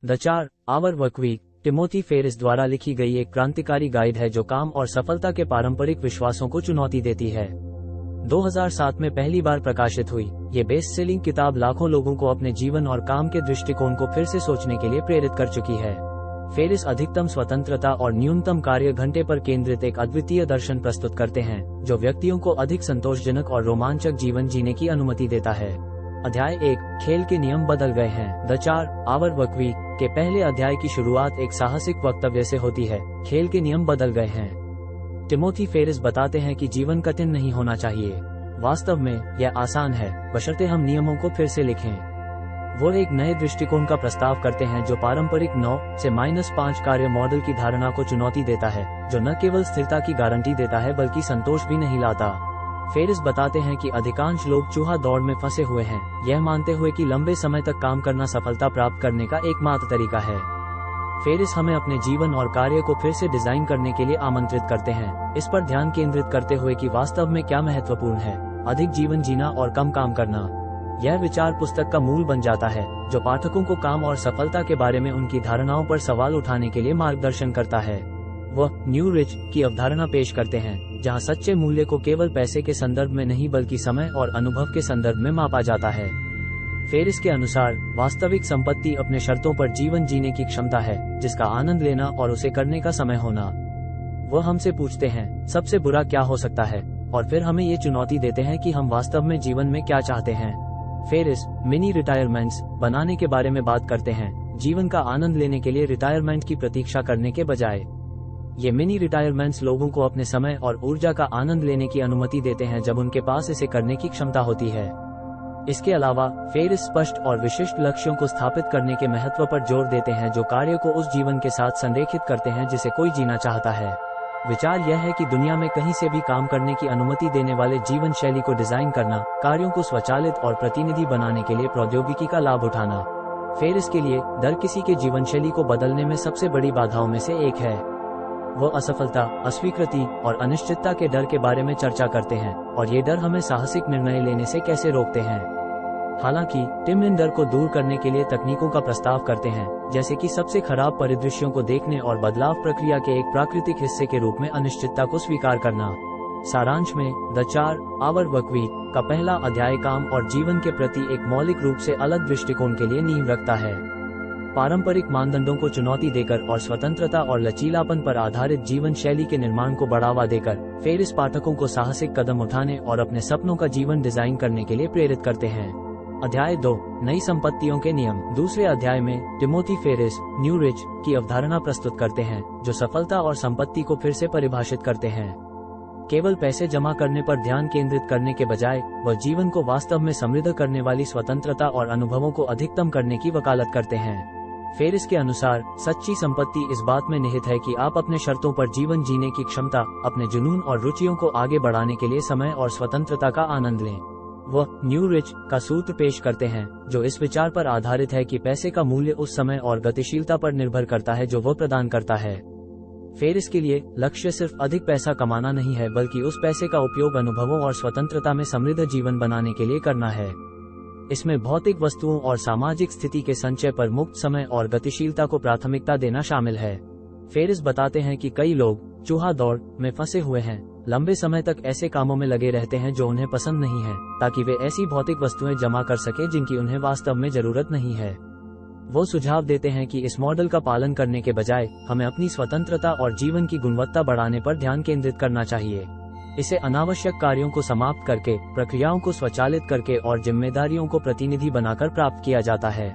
The 4 hour workweek Timothy Ferriss द्वारा लिखी गई एक क्रांतिकारी गाइड है जो काम और सफलता के पारंपरिक विश्वासों को चुनौती देती है। 2007 में पहली बार प्रकाशित हुई ये बेस्ट सेलिंग किताब लाखों लोगों को अपने जीवन और काम के दृष्टिकोण को फिर से सोचने के लिए प्रेरित कर चुकी है। फेरिस अधिकतम स्वतंत्रता और न्यूनतम कार्य घंटे पर केंद्रित एक अद्वितीय दर्शन प्रस्तुत करते हैं जो व्यक्तियों को अधिक संतोषजनक और रोमांचक जीवन जीने की अनुमति देता है। अध्याय 1 खेल के नियम बदल गए हैं। द 4 आवर वर्कवीक के पहले अध्याय की शुरुआत एक साहसिक वक्तव्य से होती है, खेल के नियम बदल गए हैं। टिमोथी फेरिस बताते हैं कि जीवन कठिन नहीं होना चाहिए। वास्तव में यह आसान है, बशर्ते हम नियमों को फिर से लिखें। वो एक नए दृष्टिकोण का प्रस्ताव करते हैं जो पारंपरिक 9 से -5 कार्य मॉडल की धारणा को चुनौती देता है, जो न केवल स्थिरता की गारंटी देता है बल्कि संतोष भी नहीं लाता। फेरिस बताते हैं कि अधिकांश लोग चूहा दौड़ में फंसे हुए हैं, यह मानते हुए कि लंबे समय तक काम करना सफलता प्राप्त करने का एकमात्र तरीका है। फेरिस हमें अपने जीवन और कार्य को फिर से डिजाइन करने के लिए आमंत्रित करते हैं, इस पर ध्यान केंद्रित करते हुए कि वास्तव में क्या महत्वपूर्ण है, अधिक जीवन जीना और कम काम करना। यह विचार पुस्तक का मूल बन जाता है, जो पाठकों को काम और सफलता के बारे में उनकी धारणाओं पर सवाल उठाने के लिए मार्गदर्शन करता है। वह न्यू रिच की अवधारणा पेश करते हैं, जहां सच्चे मूल्य को केवल पैसे के संदर्भ में नहीं बल्कि समय और अनुभव के संदर्भ में मापा जाता है। फेरिस के अनुसार वास्तविक संपत्ति अपने शर्तों पर जीवन जीने की क्षमता है, जिसका आनंद लेना और उसे करने का समय होना। वह हमसे पूछते हैं सबसे बुरा क्या हो सकता है, और फिर हमें ये चुनौती देते हैं कि हम वास्तव में जीवन में क्या चाहते हैं। फेरिस मिनी रिटायरमेंट्स बनाने के बारे में बात करते हैं, जीवन का आनंद लेने के लिए रिटायरमेंट की प्रतीक्षा करने के बजाय। ये मिनी रिटायरमेंट्स लोगों को अपने समय और ऊर्जा का आनंद लेने की अनुमति देते हैं जब उनके पास इसे करने की क्षमता होती है। इसके अलावा फेरिस स्पष्ट और विशिष्ट लक्ष्यों को स्थापित करने के महत्व पर जोर देते हैं जो कार्य को उस जीवन के साथ संरेखित करते हैं जिसे कोई जीना चाहता है। विचार यह है कि दुनिया में कहीं से भी काम करने की अनुमति देने वाले जीवन शैली को डिजाइन करना, कार्यों को स्वचालित और प्रतिनिधि बनाने के लिए प्रौद्योगिकी का लाभ उठाना। फेरिस के लिए डर किसी के जीवन शैली को बदलने में सबसे बड़ी बाधाओं में से एक है। वो असफलता, अस्वीकृति और अनिश्चितता के डर के बारे में चर्चा करते हैं और ये डर हमें साहसिक निर्णय लेने से कैसे रोकते हैं। हालांकि टिम इन डर को दूर करने के लिए तकनीकों का प्रस्ताव करते हैं, जैसे कि सबसे खराब परिदृश्यों को देखने और बदलाव प्रक्रिया के एक प्राकृतिक हिस्से के रूप में अनिश्चितता को स्वीकार करना। सारांश में द 4 आवर वर्कवीक का पहला अध्याय काम और जीवन के प्रति एक मौलिक रूप से अलग दृष्टिकोण के लिए नींव रखता है। पारंपरिक मानदंडों को चुनौती देकर और स्वतंत्रता और लचीलापन पर आधारित जीवन शैली के निर्माण को बढ़ावा देकर फेरिस पाठकों को साहसिक कदम उठाने और अपने सपनों का जीवन डिजाइन करने के लिए प्रेरित करते हैं। अध्याय 2 नई संपत्तियों के नियम। दूसरे अध्याय में टिमोथी फेरिस न्यू रिच की अवधारणा प्रस्तुत करते हैं जो सफलता और संपत्ति को फिर से परिभाषित करते हैं। केवल पैसे जमा करने पर ध्यान केंद्रित करने के बजाय वह जीवन को वास्तव में समृद्ध करने वाली स्वतंत्रता और अनुभवों को अधिकतम करने की वकालत करते हैं। फेरिस के अनुसार सच्ची संपत्ति इस बात में निहित है कि आप अपने शर्तों पर जीवन जीने की क्षमता, अपने जुनून और रुचियों को आगे बढ़ाने के लिए समय और स्वतंत्रता का आनंद लें। वह न्यू रिच का सूत्र पेश करते हैं जो इस विचार पर आधारित है कि पैसे का मूल्य उस समय और गतिशीलता पर निर्भर करता है जो वह प्रदान करता है। फेरिस के लिए लक्ष्य सिर्फ अधिक पैसा कमाना नहीं है बल्कि उस पैसे का उपयोग अनुभवों और स्वतंत्रता में समृद्ध जीवन बनाने के लिए करना है। इसमें भौतिक वस्तुओं और सामाजिक स्थिति के संचय पर मुक्त समय और गतिशीलता को प्राथमिकता देना शामिल है। फेरिस बताते हैं कि कई लोग चूहा दौड़ में फंसे हुए हैं, लंबे समय तक ऐसे कामों में लगे रहते हैं जो उन्हें पसंद नहीं है, ताकि वे ऐसी भौतिक वस्तुएं जमा कर सकें जिनकी उन्हें वास्तव में जरूरत नहीं है। वो सुझाव देते हैं कि इस मॉडल का पालन करने के बजाय हमें अपनी स्वतंत्रता और जीवन की गुणवत्ता बढ़ाने पर ध्यान केंद्रित करना चाहिए। इसे अनावश्यक कार्यों को समाप्त करके, प्रक्रियाओं को स्वचालित करके और जिम्मेदारियों को प्रतिनिधि बनाकर प्राप्त किया जाता है।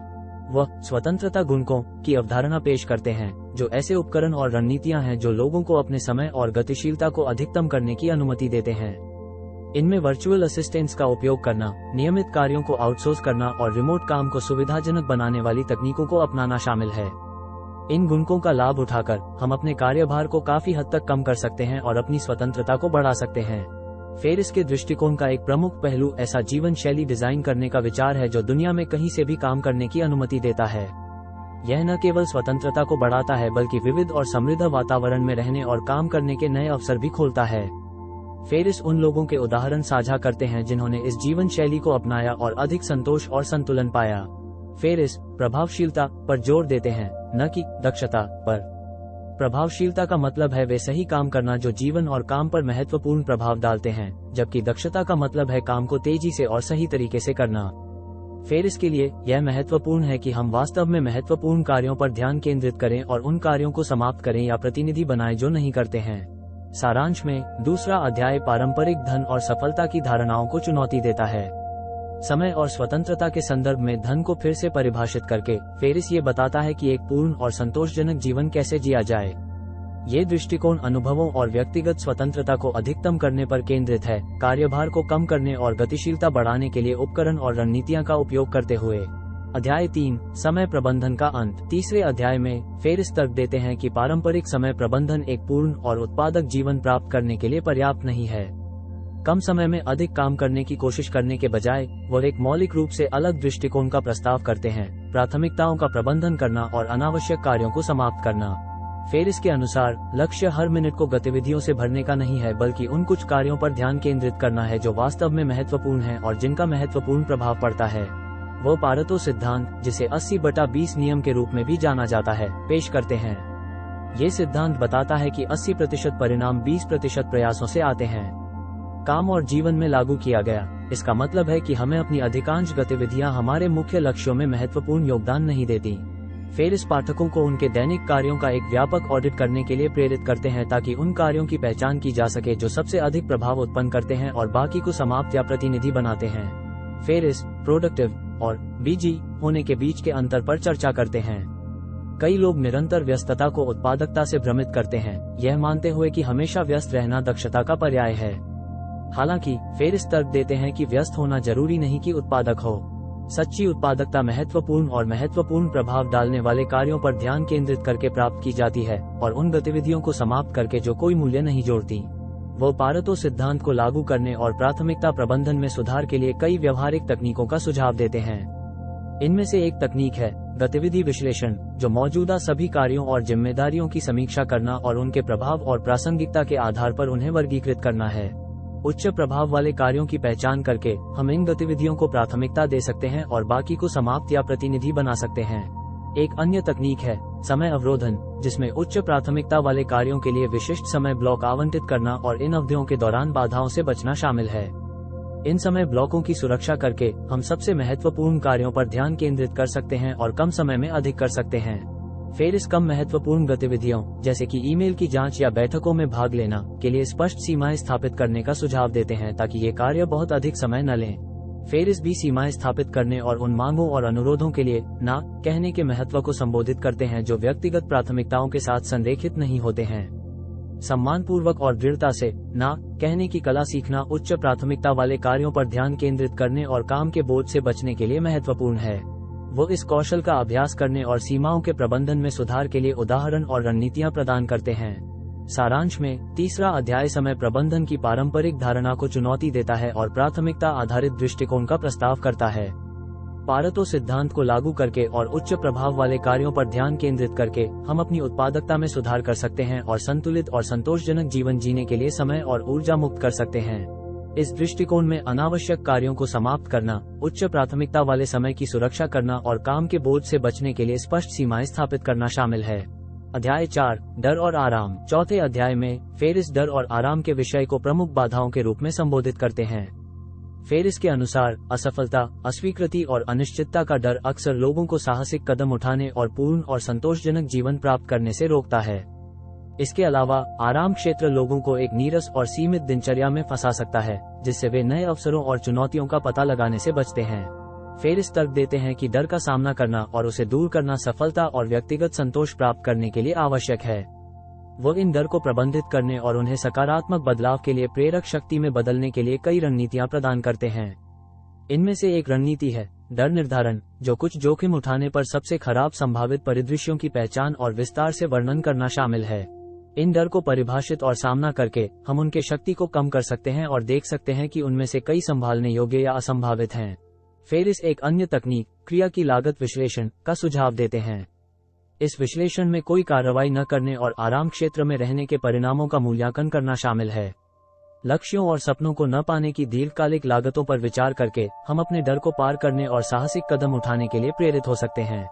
वह स्वतंत्रता गुणकों की अवधारणा पेश करते हैं जो ऐसे उपकरण और रणनीतियां हैं जो लोगों को अपने समय और गतिशीलता को अधिकतम करने की अनुमति देते हैं। इनमें वर्चुअल असिस्टेंट्स का उपयोग करना, नियमित कार्यों को आउटसोर्स करना और रिमोट काम को सुविधाजनक बनाने वाली तकनीकों को अपनाना शामिल है। इन गुणकों का लाभ उठाकर हम अपने कार्यभार को काफी हद तक कम कर सकते हैं और अपनी स्वतंत्रता को बढ़ा सकते हैं। फेरिस के दृष्टिकोण का एक प्रमुख पहलू ऐसा जीवन शैली डिजाइन करने का विचार है जो दुनिया में कहीं से भी काम करने की अनुमति देता है। यह न केवल स्वतंत्रता को बढ़ाता है बल्कि विविध और समृद्ध वातावरण में रहने और काम करने के नए अवसर भी खोलता है। फेरिस उन लोगों के उदाहरण साझा करते हैं जिन्होंने इस जीवन शैली को अपनाया और अधिक संतोष और संतुलन पाया। फेरिस प्रभावशीलता पर जोर देते हैं, न कि दक्षता पर। प्रभावशीलता का मतलब है वे सही काम करना जो जीवन और काम पर महत्वपूर्ण प्रभाव डालते हैं, जबकि दक्षता का मतलब है काम को तेजी से और सही तरीके से करना। फेरिस के लिए यह महत्वपूर्ण है कि हम वास्तव में महत्वपूर्ण कार्यों पर ध्यान केंद्रित करें और उन कार्यों को समाप्त करें या प्रतिनिधि बनाएं जो नहीं करते हैं। सारांश में दूसरा अध्याय पारंपरिक धन और सफलता की धारणाओं को चुनौती देता है। समय और स्वतंत्रता के संदर्भ में धन को फिर से परिभाषित करके फेरिस ये बताता है कि एक पूर्ण और संतोषजनक जीवन कैसे जिया जाए। ये दृष्टिकोण अनुभवों और व्यक्तिगत स्वतंत्रता को अधिकतम करने पर केंद्रित है, कार्यभार को कम करने और गतिशीलता बढ़ाने के लिए उपकरण और रणनीतियां का उपयोग करते हुए। अध्याय 3 समय प्रबंधन का अंत। तीसरे अध्याय में फेरिस तर्क देते हैं कि पारंपरिक समय प्रबंधन एक पूर्ण और उत्पादक जीवन प्राप्त करने के लिए पर्याप्त नहीं है। कम समय में अधिक काम करने की कोशिश करने के बजाय वो एक मौलिक रूप से अलग दृष्टिकोण का प्रस्ताव करते हैं, प्राथमिकताओं का प्रबंधन करना और अनावश्यक कार्यों को समाप्त करना। फेरिस के अनुसार लक्ष्य हर मिनट को गतिविधियों से भरने का नहीं है, बल्कि उन कुछ कार्यों पर ध्यान केंद्रित करना है जो वास्तव में महत्वपूर्ण हैं और जिनका महत्वपूर्ण प्रभाव पड़ता है। वो पारेटो सिद्धांत, जिसे 80/20 नियम के रूप में भी जाना जाता है, पेश करते हैं। ये सिद्धांत बताता है कि 80% परिणाम 20% प्रयासों से आते हैं। काम और जीवन में लागू किया गया, इसका मतलब है कि हमें अपनी अधिकांश गतिविधियां हमारे मुख्य लक्ष्यों में महत्वपूर्ण योगदान नहीं देती। फेरिस पाठकों को उनके दैनिक कार्यों का एक व्यापक ऑडिट करने के लिए प्रेरित करते हैं ताकि उन कार्यों की पहचान की जा सके जो सबसे अधिक प्रभाव उत्पन्न करते हैं और बाकी को समाप्त या प्रतिनिधि बनाते हैं। फेरिस प्रोडक्टिव और बिजी होने के बीच के अंतर पर चर्चा करते हैं। कई लोग निरंतर व्यस्तता को उत्पादकता से भ्रमित करते हैं, यह मानते हुए कि हमेशा व्यस्त रहना दक्षता का पर्याय है। हालांकि फेरिस तर्क देते हैं कि व्यस्त होना जरूरी नहीं कि उत्पादक हो। सच्ची उत्पादकता महत्वपूर्ण और महत्वपूर्ण प्रभाव डालने वाले कार्यों पर ध्यान केंद्रित करके प्राप्त की जाती है और उन गतिविधियों को समाप्त करके जो कोई मूल्य नहीं जोड़ती। वो पारेटो सिद्धांत को लागू करने और प्राथमिकता प्रबंधन में सुधार के लिए कई व्यवहारिक तकनीकों का सुझाव देते हैं। इनमें से एक तकनीक है गतिविधि विश्लेषण, जो मौजूदा सभी कार्यों और जिम्मेदारियों की समीक्षा करना और उनके प्रभाव और प्रासंगिकता के आधार पर उन्हें वर्गीकृत करना है। उच्च प्रभाव वाले कार्यों की पहचान करके हम इन गतिविधियों को प्राथमिकता दे सकते हैं और बाकी को समाप्त या प्रतिनिधि बना सकते हैं। एक अन्य तकनीक है समय अवरोधन, जिसमें उच्च प्राथमिकता वाले कार्यों के लिए विशिष्ट समय ब्लॉक आवंटित करना और इन अवधियों के दौरान बाधाओं से बचना शामिल है। इन समय ब्लॉकों की सुरक्षा करके हम सबसे महत्वपूर्ण कार्यों पर ध्यान केंद्रित कर सकते हैं और कम समय में अधिक कर सकते हैं। फेरिस कम महत्वपूर्ण गतिविधियों जैसे कि ईमेल की जांच या बैठकों में भाग लेना के लिए स्पष्ट सीमाएं स्थापित करने का सुझाव देते हैं ताकि ये कार्य बहुत अधिक समय न लें। फेरिस भी सीमाएं स्थापित करने और उन मांगों और अनुरोधों के लिए ना कहने के महत्व को संबोधित करते हैं जो व्यक्तिगत प्राथमिकताओं के साथ संरेखित नहीं होते हैं। सम्मानपूर्वक और दृढ़ता से ना कहने की कला सीखना उच्च प्राथमिकता वाले कार्यों पर ध्यान केंद्रित करने और काम के बोझ से बचने के लिए महत्वपूर्ण है। वो इस कौशल का अभ्यास करने और सीमाओं के प्रबंधन में सुधार के लिए उदाहरण और रणनीतियां प्रदान करते हैं। सारांश में तीसरा अध्याय समय प्रबंधन की पारंपरिक धारणा को चुनौती देता है और प्राथमिकता आधारित दृष्टिकोण का प्रस्ताव करता है। पारेटो सिद्धांत को लागू करके और उच्च प्रभाव वाले कार्यों पर ध्यान केंद्रित करके हम अपनी उत्पादकता में सुधार कर सकते हैं और संतुलित और संतोषजनक जीवन जीने के लिए समय और ऊर्जा मुक्त कर सकते हैं। इस दृष्टिकोण में अनावश्यक कार्यों को समाप्त करना, उच्च प्राथमिकता वाले समय की सुरक्षा करना और काम के बोझ से बचने के लिए स्पष्ट सीमाएं स्थापित करना शामिल है। अध्याय 4 डर और आराम। चौथे अध्याय में फेरिस डर और आराम के विषय को प्रमुख बाधाओं के रूप में संबोधित करते हैं। फेरिस के अनुसार असफलता, अस्वीकृति और अनिश्चितता का डर अक्सर लोगों को साहसिक कदम उठाने और पूर्ण और संतोषजनक जीवन प्राप्त करने से रोकता है। इसके अलावा आराम क्षेत्र लोगों को एक नीरस और सीमित दिनचर्या में फंसा सकता है, जिससे वे नए अवसरों और चुनौतियों का पता लगाने से बचते हैं। फेरिस तर्क देते हैं कि डर का सामना करना और उसे दूर करना सफलता और व्यक्तिगत संतोष प्राप्त करने के लिए आवश्यक है। वो इन डर को प्रबंधित करने और उन्हें सकारात्मक बदलाव के लिए प्रेरक शक्ति में बदलने के लिए कई रणनीतियां प्रदान करते हैं। इनमें से एक रणनीति है डर निर्धारण, जो कुछ जोखिम उठाने पर सबसे खराब संभावित परिदृश्यों की पहचान और विस्तार से वर्णन करना शामिल है। इन डर को परिभाषित और सामना करके हम उनके शक्ति को कम कर सकते हैं और देख सकते हैं कि उनमें से कई संभालने योग्य या असंभावित हैं। फेरिस एक अन्य तकनीक क्रिया की लागत विश्लेषण का सुझाव देते हैं। इस विश्लेषण में कोई कार्रवाई न करने और आराम क्षेत्र में रहने के परिणामों का मूल्यांकन करना शामिल है। लक्ष्यों और सपनों को न पाने की दीर्घकालिक लागतों पर विचार करके हम अपने डर को पार करने और साहसिक कदम उठाने के लिए प्रेरित हो सकते हैं।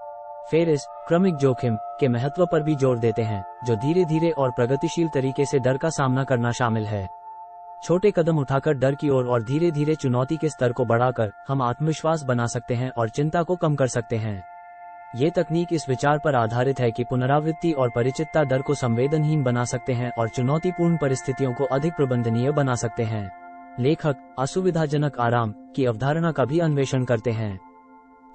फेरिस क्रमिक जोखिम के महत्व पर भी जोर देते हैं, जो धीरे धीरे और प्रगतिशील तरीके से डर का सामना करना शामिल है। छोटे कदम उठाकर डर की ओर और धीरे धीरे चुनौती के स्तर को बढ़ाकर हम आत्मविश्वास बना सकते हैं और चिंता को कम कर सकते हैं। ये तकनीक इस विचार पर आधारित है कि पुनरावृत्ति और परिचितता डर को संवेदनहीन बना सकते हैं और चुनौतीपूर्ण परिस्थितियों को अधिक प्रबंधनीय बना सकते हैं। लेखक असुविधाजनक आराम की अवधारणा का भी अन्वेषण करते हैं।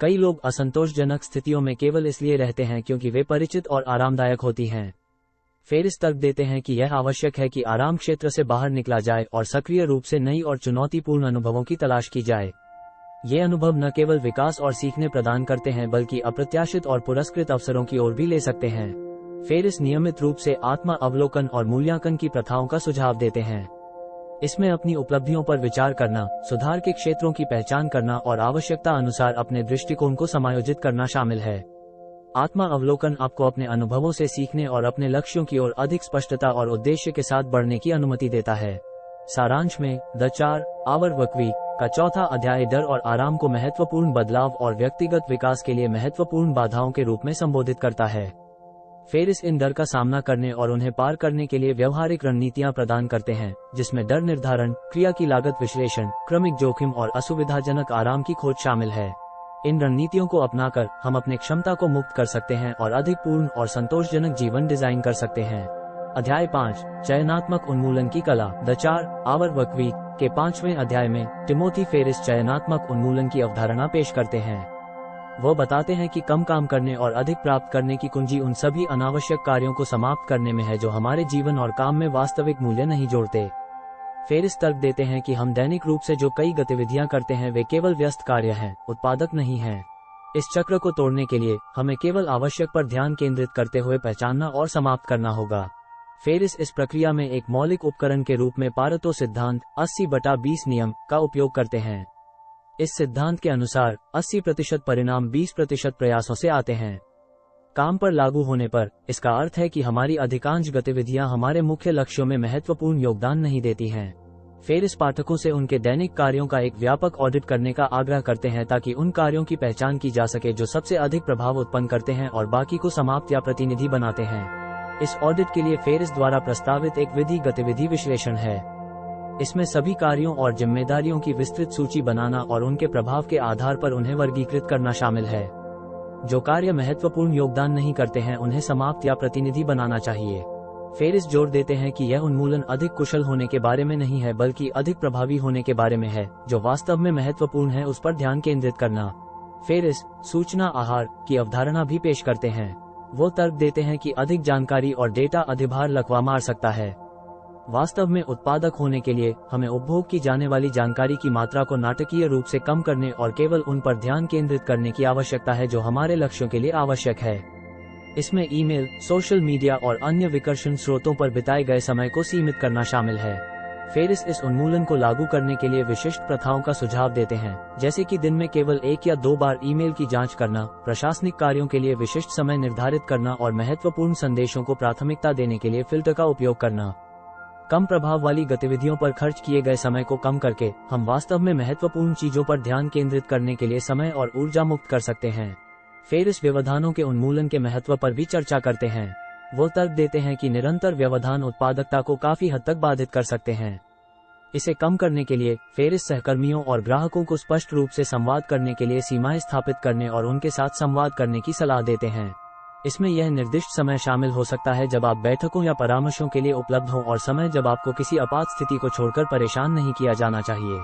कई लोग असंतोषजनक स्थितियों में केवल इसलिए रहते हैं क्योंकि वे परिचित और आरामदायक होती हैं। फेरिस तर्क देते हैं कि यह आवश्यक है कि आराम क्षेत्र से बाहर निकला जाए और सक्रिय रूप से नई और चुनौतीपूर्ण अनुभवों की तलाश की जाए। ये अनुभव न केवल विकास और सीखने प्रदान करते हैं बल्कि अप्रत्याशित और पुरस्कृत अवसरों की ओर भी ले सकते हैं। फेरिस नियमित रूप से आत्मा अवलोकन और मूल्यांकन की प्रथाओं का सुझाव देते हैं। इसमें अपनी उपलब्धियों पर विचार करना, सुधार के क्षेत्रों की पहचान करना और आवश्यकता अनुसार अपने दृष्टिकोण को समायोजित करना शामिल है। आत्मा अवलोकन आपको अपने अनुभवों से सीखने और अपने लक्ष्यों की ओर अधिक स्पष्टता और उद्देश्य के साथ बढ़ने की अनुमति देता है। सारांश में द 4 आवर वर्कवीक का चौथा अध्याय डर और आराम को महत्वपूर्ण बदलाव और व्यक्तिगत विकास के लिए महत्वपूर्ण बाधाओं के रूप में संबोधित करता है। फेरिस इन डर का सामना करने और उन्हें पार करने के लिए व्यवहारिक रणनीतियां प्रदान करते हैं, जिसमें डर निर्धारण, क्रिया की लागत विश्लेषण, क्रमिक जोखिम और असुविधाजनक आराम की खोज शामिल है। इन रणनीतियों को अपनाकर हम अपने क्षमता को मुक्त कर सकते हैं और अधिक पूर्ण और संतोषजनक जीवन डिजाइन कर सकते हैं। अध्याय 5 चयनात्मक उन्मूलन की कला द 4 आवर वर्कवीक के 5वें अध्याय में टिमोथी फेरिस चयनात्मक उन्मूलन की अवधारणा पेश करते हैं। वो बताते हैं कि कम काम करने और अधिक प्राप्त करने की कुंजी उन सभी अनावश्यक कार्यों को समाप्त करने में है जो हमारे जीवन और काम में वास्तविक मूल्य नहीं जोड़ते। फेरिस तर्क देते हैं कि हम दैनिक रूप से जो कई गतिविधियां करते हैं वे केवल व्यस्त कार्य हैं, उत्पादक नहीं हैं। इस चक्र को तोड़ने के लिए हमें केवल आवश्यक पर ध्यान केंद्रित करते हुए पहचानना और समाप्त करना होगा। फेरिस इस प्रक्रिया में एक मौलिक उपकरण के रूप में पारेटो सिद्धांत 80/20 नियम का उपयोग करते हैं। इस सिद्धांत के अनुसार 80% परिणाम 20% प्रयासों से आते हैं। काम पर लागू होने पर इसका अर्थ है कि हमारी अधिकांश गतिविधियां हमारे मुख्य लक्ष्यों में महत्वपूर्ण योगदान नहीं देती हैं। फेरिस पाठकों से उनके दैनिक कार्यों का एक व्यापक ऑडिट करने का आग्रह करते हैं ताकि उन कार्यों की पहचान की जा सके जो सबसे अधिक प्रभाव उत्पन्न करते हैं और बाकी को समाप्त या प्रतिनिधि बनाते हैं। इस ऑडिट के लिए फेरिस द्वारा प्रस्तावित एक विधि गतिविधि विश्लेषण है। इसमें सभी कार्यों और जिम्मेदारियों की विस्तृत सूची बनाना और उनके प्रभाव के आधार पर उन्हें वर्गीकृत करना शामिल है। जो कार्य महत्वपूर्ण योगदान नहीं करते हैं उन्हें समाप्त या प्रतिनिधि बनाना चाहिए। फेरिस जोर देते हैं कि यह उन्मूलन अधिक कुशल होने के बारे में नहीं है बल्कि अधिक प्रभावी होने के बारे में है। जो वास्तव में महत्वपूर्ण है उस पर ध्यान केंद्रित करना। फेरिस सूचना आहार की अवधारणा भी पेश करते हैं। वो तर्क देते हैं कि अधिक जानकारी और डेटा अधिभार लकवा मार सकता है। वास्तव में उत्पादक होने के लिए हमें उपभोग की जाने वाली जानकारी की मात्रा को नाटकीय रूप से कम करने और केवल उन पर ध्यान केंद्रित करने की आवश्यकता है जो हमारे लक्ष्यों के लिए आवश्यक है। इसमें ईमेल, सोशल मीडिया और अन्य विकर्षण स्रोतों पर बिताए गए समय को सीमित करना शामिल है। फेरिस इस उन्मूलन को लागू करने के लिए विशिष्ट प्रथाओं का सुझाव देते हैं, जैसे कि दिन में केवल 1 या 2 बार ईमेल की जांच करना, प्रशासनिक कार्यों के लिए विशिष्ट समय निर्धारित करना और महत्वपूर्ण संदेशों को प्राथमिकता देने के लिए फिल्टर का उपयोग करना। कम प्रभाव वाली गतिविधियों पर खर्च किए गए समय को कम करके हम वास्तव में महत्वपूर्ण चीजों पर ध्यान केंद्रित करने के लिए समय और ऊर्जा मुक्त कर सकते हैं। फेरिस व्यवधानों के उन्मूलन के महत्व पर भी चर्चा करते हैं। वो तर्क देते हैं कि निरंतर व्यवधान उत्पादकता को काफी हद तक बाधित कर सकते हैं। इसे कम करने के लिए फेरिस सहकर्मियों और ग्राहकों को स्पष्ट रूप से संवाद करने के लिए सीमाएं स्थापित करने और उनके साथ संवाद करने की सलाह देते हैं। इसमें यह निर्दिष्ट समय शामिल हो सकता है जब आप बैठकों या परामर्शों के लिए उपलब्ध हों और समय जब आपको किसी आपात स्थिति को छोड़कर परेशान नहीं किया जाना चाहिए।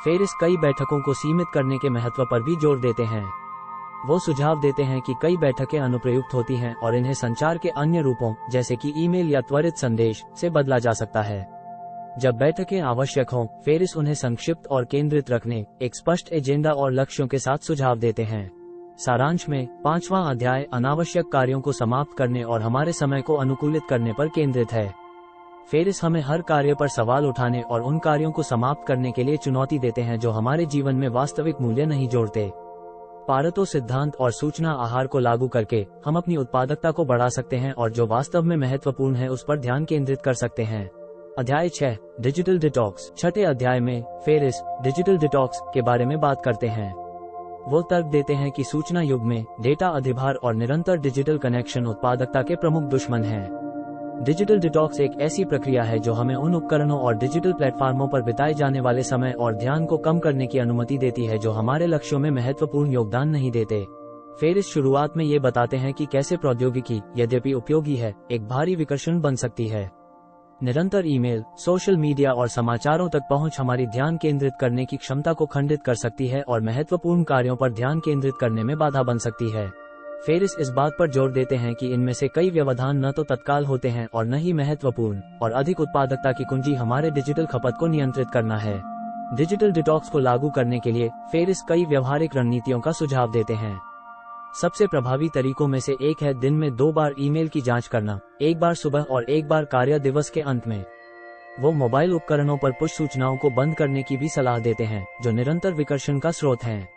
फेरिस कई बैठकों को सीमित करने के महत्व पर भी जोर देते हैं। वो सुझाव देते हैं कि कई बैठकें अनुप्रयुक्त होती हैं और इन्हें संचार के अन्य रूपों जैसे कि ईमेल या त्वरित संदेश से बदला जा सकता है। जब बैठकें आवश्यक हों, फेरिस उन्हें संक्षिप्त और केंद्रित रखने, एक स्पष्ट एजेंडा और लक्ष्यों के साथ सुझाव देते हैं। सारांश में 5वां अध्याय अनावश्यक कार्यों को समाप्त करने और हमारे समय को अनुकूलित करने पर केंद्रित है। फेरिस हमें हर कार्य पर सवाल उठाने और उन कार्यों को समाप्त करने के लिए चुनौती देते हैं जो हमारे जीवन में वास्तविक मूल्य नहीं जोड़ते। पारेटो सिद्धांत और सूचना आहार को लागू करके हम अपनी उत्पादकता को बढ़ा सकते हैं और जो वास्तव में महत्वपूर्ण है उस पर ध्यान केंद्रित कर सकते हैं। अध्याय 6 डिजिटल डिटॉक्स। छठे अध्याय में फेरिस डिजिटल डिटॉक्स के बारे में बात करते हैं। वो तर्क देते हैं कि सूचना युग में डेटा अधिभार और निरंतर डिजिटल कनेक्शन उत्पादकता के प्रमुख दुश्मन हैं। डिजिटल डिटॉक्स एक ऐसी प्रक्रिया है जो हमें उन उपकरणों और डिजिटल प्लेटफॉर्मों पर बिताए जाने वाले समय और ध्यान को कम करने की अनुमति देती है जो हमारे लक्ष्यों में महत्वपूर्ण योगदान नहीं देते। फेरिस शुरुआत में ये बताते हैं कि कैसे प्रौद्योगिकी, यद्यपि उपयोगी है, एक भारी विकर्षण बन सकती है। निरंतर ईमेल, सोशल मीडिया और समाचारों तक पहुंच हमारी ध्यान केंद्रित करने की क्षमता को खंडित कर सकती है और महत्वपूर्ण कार्यों पर ध्यान केंद्रित करने में बाधा बन सकती है। फेरिस इस बात पर जोर देते हैं कि इनमें से कई व्यवधान न तो तत्काल होते हैं और न ही महत्वपूर्ण, और अधिक उत्पादकता की कुंजी हमारे डिजिटल खपत को नियंत्रित करना है। डिजिटल डिटॉक्स को लागू करने के लिए फेरिस कई व्यवहारिक रणनीतियों का सुझाव देते हैं। सबसे प्रभावी तरीकों में से एक है दिन में 2 बार ईमेल की जांच करना, एक बार सुबह और एक बार कार्य दिवस के अंत में। वो मोबाइल उपकरणों पर पुश सूचनाओं को बंद करने की भी सलाह देते हैं जो निरंतर विकर्षण का स्रोत हैं।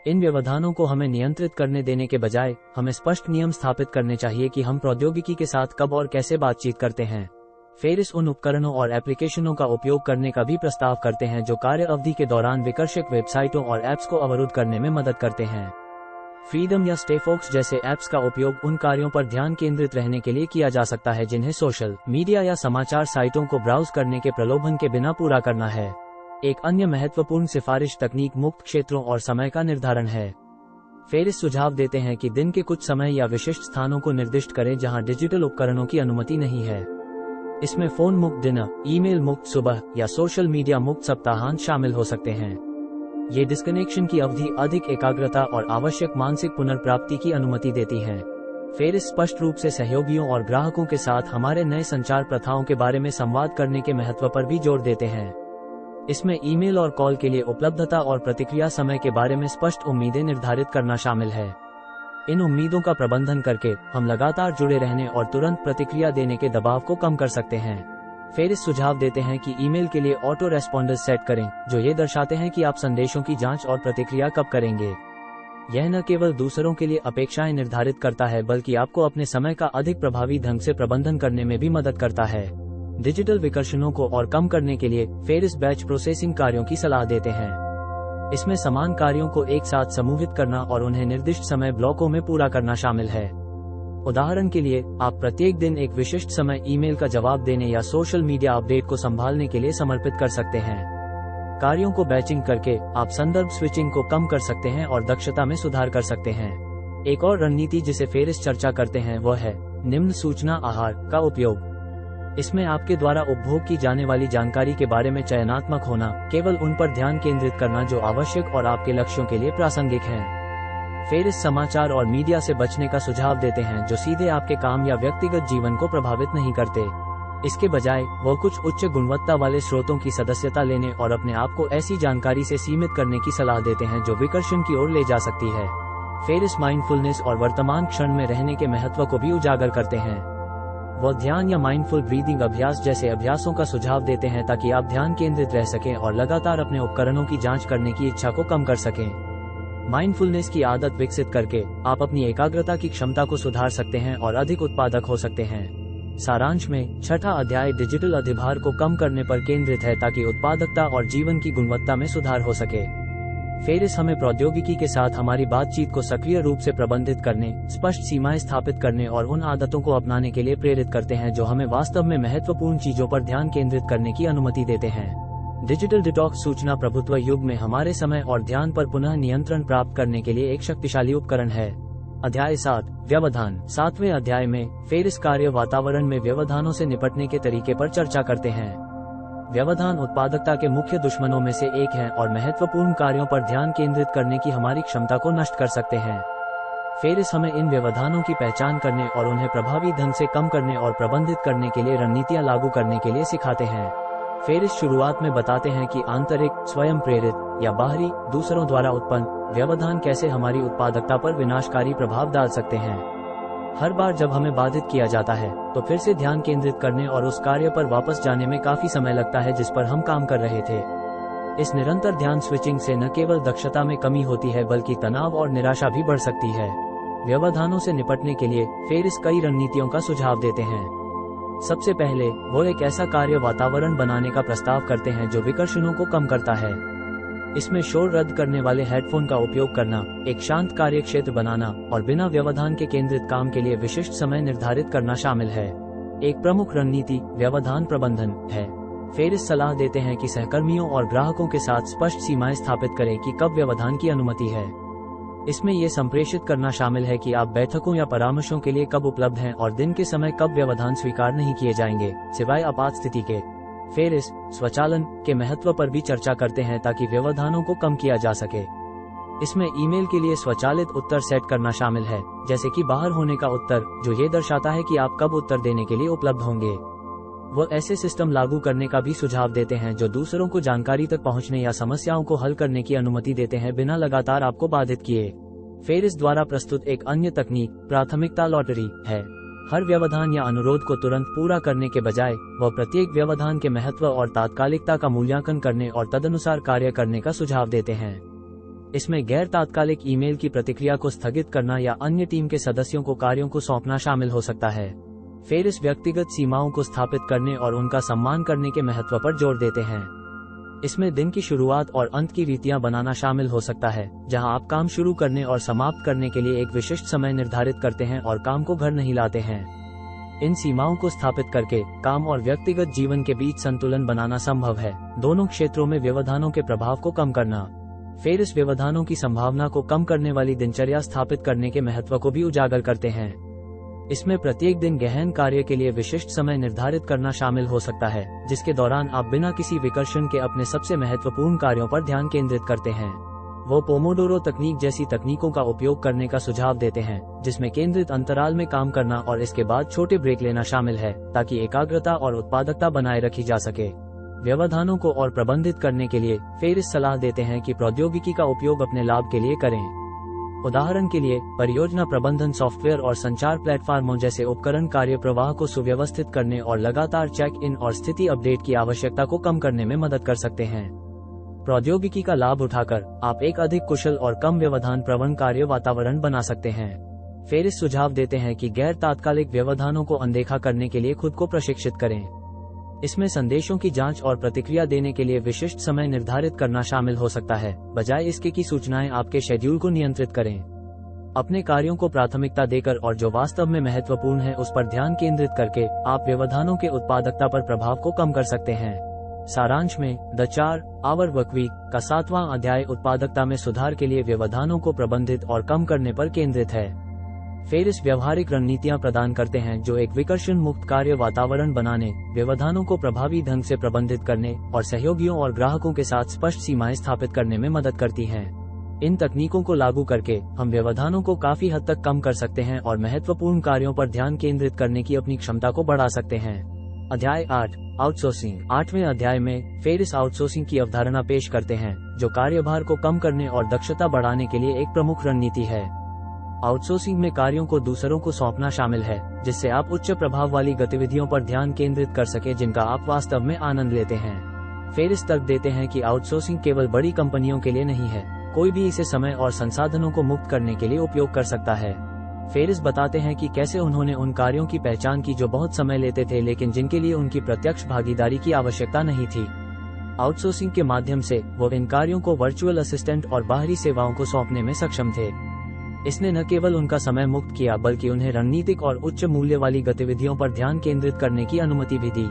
इन व्यवधानों को हमें नियंत्रित करने देने के बजाय हमें स्पष्ट नियम स्थापित करने चाहिए कि हम प्रौद्योगिकी के साथ कब और कैसे बातचीत करते हैं। फेरिस उन उपकरणों और एप्लीकेशनों का उपयोग करने का भी प्रस्ताव करते हैं जो कार्य अवधि के दौरान विकर्षक वेबसाइटों और ऐप्स को अवरुद्ध करने में मदद करते हैं। फ्रीडम या स्टे फोकस जैसे ऐप्स का उपयोग उन कार्यों पर ध्यान केंद्रित रहने के लिए किया जा सकता है जिन्हें सोशल मीडिया या समाचार साइटों को ब्राउज करने के प्रलोभन के बिना पूरा करना है। एक अन्य महत्वपूर्ण सिफारिश तकनीक मुक्त क्षेत्रों और समय का निर्धारण है। फेरिस सुझाव देते हैं कि दिन के कुछ समय या विशिष्ट स्थानों को निर्दिष्ट करें जहां डिजिटल उपकरणों की अनुमति नहीं है। इसमें फोन मुक्त दिन, ईमेल मुक्त सुबह या सोशल मीडिया मुक्त सप्ताहांत शामिल हो सकते हैं। ये डिस्कनेक्शन की अवधि अधिक एकाग्रता और आवश्यक मानसिक पुनर्प्राप्ति की अनुमति देती है। फेरिस स्पष्ट रूप से सहयोगियों और ग्राहकों के साथ हमारे नए संचार प्रथाओं के बारे में संवाद करने के महत्व पर भी जोर देते हैं। इसमें ईमेल और कॉल के लिए उपलब्धता और प्रतिक्रिया समय के बारे में स्पष्ट उम्मीदें निर्धारित करना शामिल है। इन उम्मीदों का प्रबंधन करके हम लगातार जुड़े रहने और तुरंत प्रतिक्रिया देने के दबाव को कम कर सकते हैं। फेरिस सुझाव देते हैं कि ईमेल के लिए ऑटो रेस्पॉन्डर्स सेट करें जो ये दर्शाते हैं कि आप संदेशों की जांच और प्रतिक्रिया कब करेंगे। यह न केवल दूसरों के लिए अपेक्षाएं निर्धारित करता है बल्कि आपको अपने समय का अधिक प्रभावी ढंग से प्रबंधन करने में भी मदद करता है। डिजिटल विकर्षणों को और कम करने के लिए फेरिस बैच प्रोसेसिंग कार्यों की सलाह देते हैं। इसमें समान कार्यों को एक साथ समूहित करना और उन्हें निर्दिष्ट समय ब्लॉकों में पूरा करना शामिल है। उदाहरण के लिए, आप प्रत्येक दिन एक विशिष्ट समय ईमेल का जवाब देने या सोशल मीडिया अपडेट को संभालने के लिए समर्पित कर सकते हैं। कार्यों को बैचिंग करके आप संदर्भ स्विचिंग को कम कर सकते हैं और दक्षता में सुधार कर सकते हैं। एक और रणनीति जिसे फेरिस चर्चा करते हैं वह है निम्न सूचना आहार का उपयोग। इसमें आपके द्वारा उपभोग की जाने वाली जानकारी के बारे में चयनात्मक होना, केवल उन पर ध्यान केंद्रित करना जो आवश्यक और आपके लक्ष्यों के लिए प्रासंगिक हैं। फेरिस समाचार और मीडिया से बचने का सुझाव देते हैं जो सीधे आपके काम या व्यक्तिगत जीवन को प्रभावित नहीं करते। इसके बजाय वो कुछ उच्च गुणवत्ता वाले स्रोतों की सदस्यता लेने और अपने आप को ऐसी जानकारी से सीमित करने की सलाह देते हैं जो विकर्षण की ओर ले जा सकती है। फेरिस माइंडफुलनेस और वर्तमान क्षण में रहने के महत्व को भी उजागर करते हैं। वो ध्यान या माइंडफुल ब्रीदिंग अभ्यास जैसे अभ्यासों का सुझाव देते हैं ताकि आप ध्यान केंद्रित रह सकें और लगातार अपने उपकरणों की जांच करने की इच्छा को कम कर सकें। माइंडफुलनेस की आदत विकसित करके आप अपनी एकाग्रता की क्षमता को सुधार सकते हैं और अधिक उत्पादक हो सकते हैं। सारांश में छठा अध्याय डिजिटल अधिभार को कम करने पर केंद्रित है ताकि उत्पादकता और जीवन की गुणवत्ता में सुधार हो सके। फेरिस हमें प्रौद्योगिकी के साथ हमारी बातचीत को सक्रिय रूप से प्रबंधित करने, स्पष्ट सीमाएं स्थापित करने और उन आदतों को अपनाने के लिए प्रेरित करते हैं जो हमें वास्तव में महत्वपूर्ण चीजों पर ध्यान केंद्रित करने की अनुमति देते हैं। डिजिटल डिटॉक्स सूचना प्रभुत्व युग में हमारे समय और ध्यान पर पुनः नियंत्रण प्राप्त करने के लिए एक शक्तिशाली उपकरण है। अध्याय 7 व्यवधान। 7वें अध्याय में फेरिस कार्य वातावरण में व्यवधानों से निपटने के तरीके पर चर्चा करते हैं। व्यवधान उत्पादकता के मुख्य दुश्मनों में से एक है और महत्वपूर्ण कार्यों पर ध्यान केंद्रित करने की हमारी क्षमता को नष्ट कर सकते हैं। फेरिस हमें इन व्यवधानों की पहचान करने और उन्हें प्रभावी ढंग से कम करने और प्रबंधित करने के लिए रणनीतियां लागू करने के लिए सिखाते हैं। फेरिस शुरुआत में बताते हैं कि आंतरिक, स्वयं प्रेरित या बाहरी, दूसरों द्वारा उत्पन्न व्यवधान कैसे हमारी उत्पादकता पर विनाशकारी प्रभाव डाल सकते हैं। हर बार जब हमें बाधित किया जाता है तो फिर से ध्यान केंद्रित करने और उस कार्य पर वापस जाने में काफी समय लगता है जिस पर हम काम कर रहे थे। इस निरंतर ध्यान स्विचिंग से न केवल दक्षता में कमी होती है बल्कि तनाव और निराशा भी बढ़ सकती है। व्यवधानों से निपटने के लिए फेरिस कई रणनीतियों का सुझाव देते हैं। सबसे पहले वो एक ऐसा कार्य वातावरण बनाने का प्रस्ताव करते हैं जो विकर्षणों को कम करता है। इसमें शोर रद्द करने वाले हेडफोन का उपयोग करना, एक शांत कार्य क्षेत्र बनाना और बिना व्यवधान के केंद्रित काम के लिए विशिष्ट समय निर्धारित करना शामिल है। एक प्रमुख रणनीति व्यवधान प्रबंधन है। फेरिस सलाह देते हैं कि सहकर्मियों और ग्राहकों के साथ स्पष्ट सीमाएं स्थापित करें कि कब व्यवधान की अनुमति है। इसमें ये संप्रेषित करना शामिल है कि आप बैठकों या परामर्शों के लिए कब उपलब्ध हैं और दिन के समय कब व्यवधान स्वीकार नहीं किए जाएंगे, सिवाय आपात स्थिति के। फेरिस स्वचालन के महत्व पर भी चर्चा करते हैं ताकि व्यवधानों को कम किया जा सके। इसमें ईमेल के लिए स्वचालित उत्तर सेट करना शामिल है, जैसे कि बाहर होने का उत्तर, जो ये दर्शाता है कि आप कब उत्तर देने के लिए उपलब्ध होंगे। वो ऐसे सिस्टम लागू करने का भी सुझाव देते हैं जो दूसरों को जानकारी तक पहुंचने या समस्याओं को हल करने की अनुमति देते हैं बिना लगातार आपको बाधित किए। फेरिस द्वारा प्रस्तुत एक अन्य तकनीक प्राथमिकता लॉटरी है। हर व्यवधान या अनुरोध को तुरंत पूरा करने के बजाय वह प्रत्येक व्यवधान के महत्व और तात्कालिकता का मूल्यांकन करने और तदनुसार कार्य करने का सुझाव देते हैं। इसमें गैर तात्कालिक ईमेल की प्रतिक्रिया को स्थगित करना या अन्य टीम के सदस्यों को कार्यों को सौंपना शामिल हो सकता है। फेरिस व्यक्तिगत सीमाओं को स्थापित करने और उनका सम्मान करने के महत्व पर जोर देते हैं। इसमें दिन की शुरुआत और अंत की रीतियां बनाना शामिल हो सकता है, जहां आप काम शुरू करने और समाप्त करने के लिए एक विशिष्ट समय निर्धारित करते हैं और काम को घर नहीं लाते हैं। इन सीमाओं को स्थापित करके काम और व्यक्तिगत जीवन के बीच संतुलन बनाना संभव है, दोनों क्षेत्रों में व्यवधानों के प्रभाव को कम करना। फेरिस व्यवधानों की संभावना को कम करने वाली दिनचर्या स्थापित करने के महत्व को भी उजागर करते हैं। इसमें प्रत्येक दिन गहन कार्य के लिए विशिष्ट समय निर्धारित करना शामिल हो सकता है, जिसके दौरान आप बिना किसी विकर्षण के अपने सबसे महत्वपूर्ण कार्यों पर ध्यान केंद्रित करते हैं। वो पोमोडोरो तकनीक जैसी तकनीकों का उपयोग करने का सुझाव देते हैं, जिसमें केंद्रित अंतराल में काम करना और इसके बाद छोटे ब्रेक लेना शामिल है, ताकि एकाग्रता और उत्पादकता बनाए रखी जा सके। व्यवधानों को और प्रबंधित करने के लिए फेरिस सलाह देते हैं कि प्रौद्योगिकी का उपयोग अपने लाभ के लिए करें। उदाहरण के लिए परियोजना प्रबंधन सॉफ्टवेयर और संचार प्लेटफॉर्मों जैसे उपकरण कार्य प्रवाह को सुव्यवस्थित करने और लगातार चेक इन और स्थिति अपडेट की आवश्यकता को कम करने में मदद कर सकते हैं। प्रौद्योगिकी का लाभ उठाकर आप एक अधिक कुशल और कम व्यवधान प्रवण कार्य वातावरण बना सकते हैं। फेरिस सुझाव देते हैं कि गैर तात्कालिक व्यवधानों को अनदेखा करने के लिए खुद को प्रशिक्षित करें। इसमें संदेशों की जांच और प्रतिक्रिया देने के लिए विशिष्ट समय निर्धारित करना शामिल हो सकता है, बजाय इसके कि सूचनाएं आपके शेड्यूल को नियंत्रित करें। अपने कार्यों को प्राथमिकता देकर और जो वास्तव में महत्वपूर्ण है उस पर ध्यान केंद्रित करके आप व्यवधानों के उत्पादकता पर प्रभाव को कम कर सकते हैं। सारांश में द 4 आवर वर्कवीक का 7वां अध्याय उत्पादकता में सुधार के लिए व्यवधानों को प्रबंधित और कम करने पर केंद्रित है। फेरिस व्यवहारिक रणनीतियां प्रदान करते हैं जो एक विकर्षण मुक्त कार्य वातावरण बनाने, व्यवधानों को प्रभावी ढंग से प्रबंधित करने और सहयोगियों और ग्राहकों के साथ स्पष्ट सीमाएं स्थापित करने में मदद करती हैं। इन तकनीकों को लागू करके हम व्यवधानों को काफी हद तक कम कर सकते हैं और महत्वपूर्ण कार्यों पर ध्यान केंद्रित करने की अपनी क्षमता को बढ़ा सकते हैं। अध्याय 8 आउटसोर्सिंग। 8वें अध्याय में फेरिस आउटसोर्सिंग की अवधारणा पेश करते हैं, जो कार्यभार को कम करने और दक्षता बढ़ाने के लिए एक प्रमुख रणनीति है। आउटसोर्सिंग में कार्यों को दूसरों को सौंपना शामिल है, जिससे आप उच्च प्रभाव वाली गतिविधियों पर ध्यान केंद्रित कर सके जिनका आप वास्तव में आनंद लेते हैं। फेरिस तर्क देते हैं कि आउटसोर्सिंग केवल बड़ी कंपनियों के लिए नहीं है, कोई भी इसे समय और संसाधनों को मुक्त करने के लिए उपयोग कर सकता है। फेरिस बताते हैं कि कैसे उन्होंने उन कार्यों की पहचान की जो बहुत समय लेते थे लेकिन जिनके लिए उनकी प्रत्यक्ष भागीदारी की आवश्यकता नहीं थी। आउटसोर्सिंग के माध्यम से वो इन कार्यों को वर्चुअल असिस्टेंट और बाहरी सेवाओं को सौंपने में सक्षम थे। इसने न केवल उनका समय मुक्त किया बल्कि उन्हें रणनीतिक और उच्च मूल्य वाली गतिविधियों पर ध्यान केंद्रित करने की अनुमति भी दी।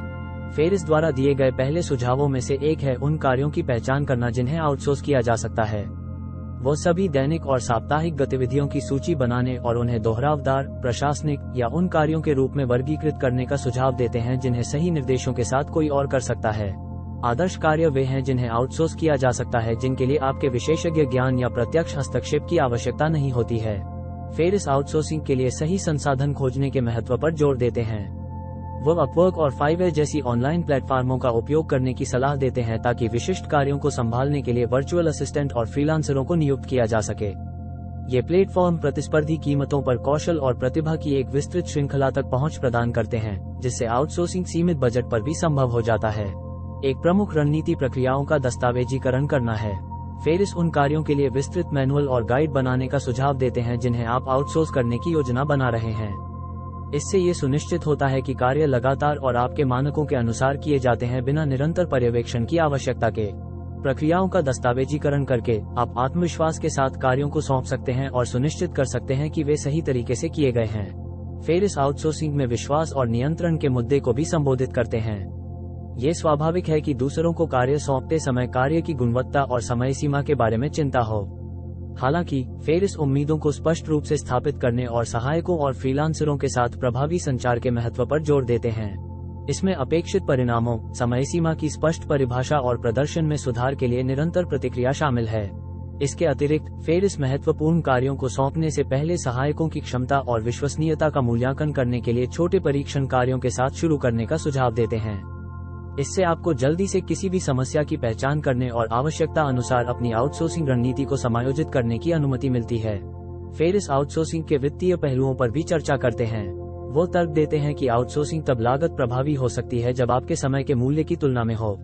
फेरिस द्वारा दिए गए पहले सुझावों में से एक है उन कार्यों की पहचान करना जिन्हें आउटसोर्स किया जा सकता है। वो सभी दैनिक और साप्ताहिक गतिविधियों की सूची बनाने और उन्हें दोहरावदार, प्रशासनिक या उन कार्यों के रूप में वर्गीकृत करने का सुझाव देते हैं जिन्हें सही निर्देशों के साथ कोई और कर सकता है। आदर्श कार्य वे हैं जिन्हें आउटसोर्स किया जा सकता है, जिनके लिए आपके विशेषज्ञ ज्ञान या प्रत्यक्ष हस्तक्षेप की आवश्यकता नहीं होती है। फेरिस आउटसोर्सिंग के लिए सही संसाधन खोजने के महत्व पर जोर देते हैं। वो अपवर्क और फाइवर जैसी ऑनलाइन प्लेटफॉर्मों का उपयोग करने की सलाह देते हैं ताकि विशिष्ट कार्यों को संभालने के लिए वर्चुअल असिस्टेंट और फ्रीलांसरों को नियुक्त किया जा सके। ये प्लेटफॉर्म प्रतिस्पर्धी कीमतों पर कौशल और प्रतिभा की एक विस्तृत श्रृंखला तक पहुंच प्रदान करते हैं, जिससे आउटसोर्सिंग सीमित बजट पर भी संभव हो जाता है। एक प्रमुख रणनीति प्रक्रियाओं का दस्तावेजीकरण करना है। फेरिस उन कार्यों के लिए विस्तृत मैनुअल और गाइड बनाने का सुझाव देते हैं जिन्हें आप आउटसोर्स करने की योजना बना रहे हैं। इससे ये सुनिश्चित होता है कि कार्य लगातार और आपके मानकों के अनुसार किए जाते हैं बिना निरंतर पर्यवेक्षण की आवश्यकता के। प्रक्रियाओं का दस्तावेजीकरण करके आप आत्मविश्वास के साथ कार्यों को सौंप सकते हैं और सुनिश्चित कर सकते हैं कि वे सही तरीके से किए गए हैं। फेरिस आउटसोर्सिंग में विश्वास और नियंत्रण के मुद्दे को भी संबोधित करते हैं। ये स्वाभाविक है कि दूसरों को कार्य सौंपते समय कार्य की गुणवत्ता और समय सीमा के बारे में चिंता हो। हालांकि फेरिस उम्मीदों को स्पष्ट रूप से स्थापित करने और सहायकों और फ्रीलांसरों के साथ प्रभावी संचार के महत्व पर जोर देते हैं। इसमें अपेक्षित परिणामों, समय सीमा की स्पष्ट परिभाषा और प्रदर्शन में सुधार के लिए निरंतर प्रतिक्रिया शामिल है। इसके अतिरिक्त फेरिस महत्वपूर्ण कार्यों को सौंपने से पहले सहायकों की क्षमता और विश्वसनीयता का मूल्यांकन करने के लिए छोटे परीक्षण कार्यों के साथ शुरू करने का सुझाव देते हैं। इससे आपको जल्दी से किसी भी समस्या की पहचान करने और आवश्यकता अनुसार अपनी आउटसोर्सिंग रणनीति को समायोजित करने की अनुमति मिलती है। फेरिस आउटसोर्सिंग के वित्तीय पहलुओं पर भी चर्चा करते हैं। वो तर्क देते हैं कि आउटसोर्सिंग तब लागत प्रभावी हो सकती है जब आपके समय के मूल्य की तुलना में हो।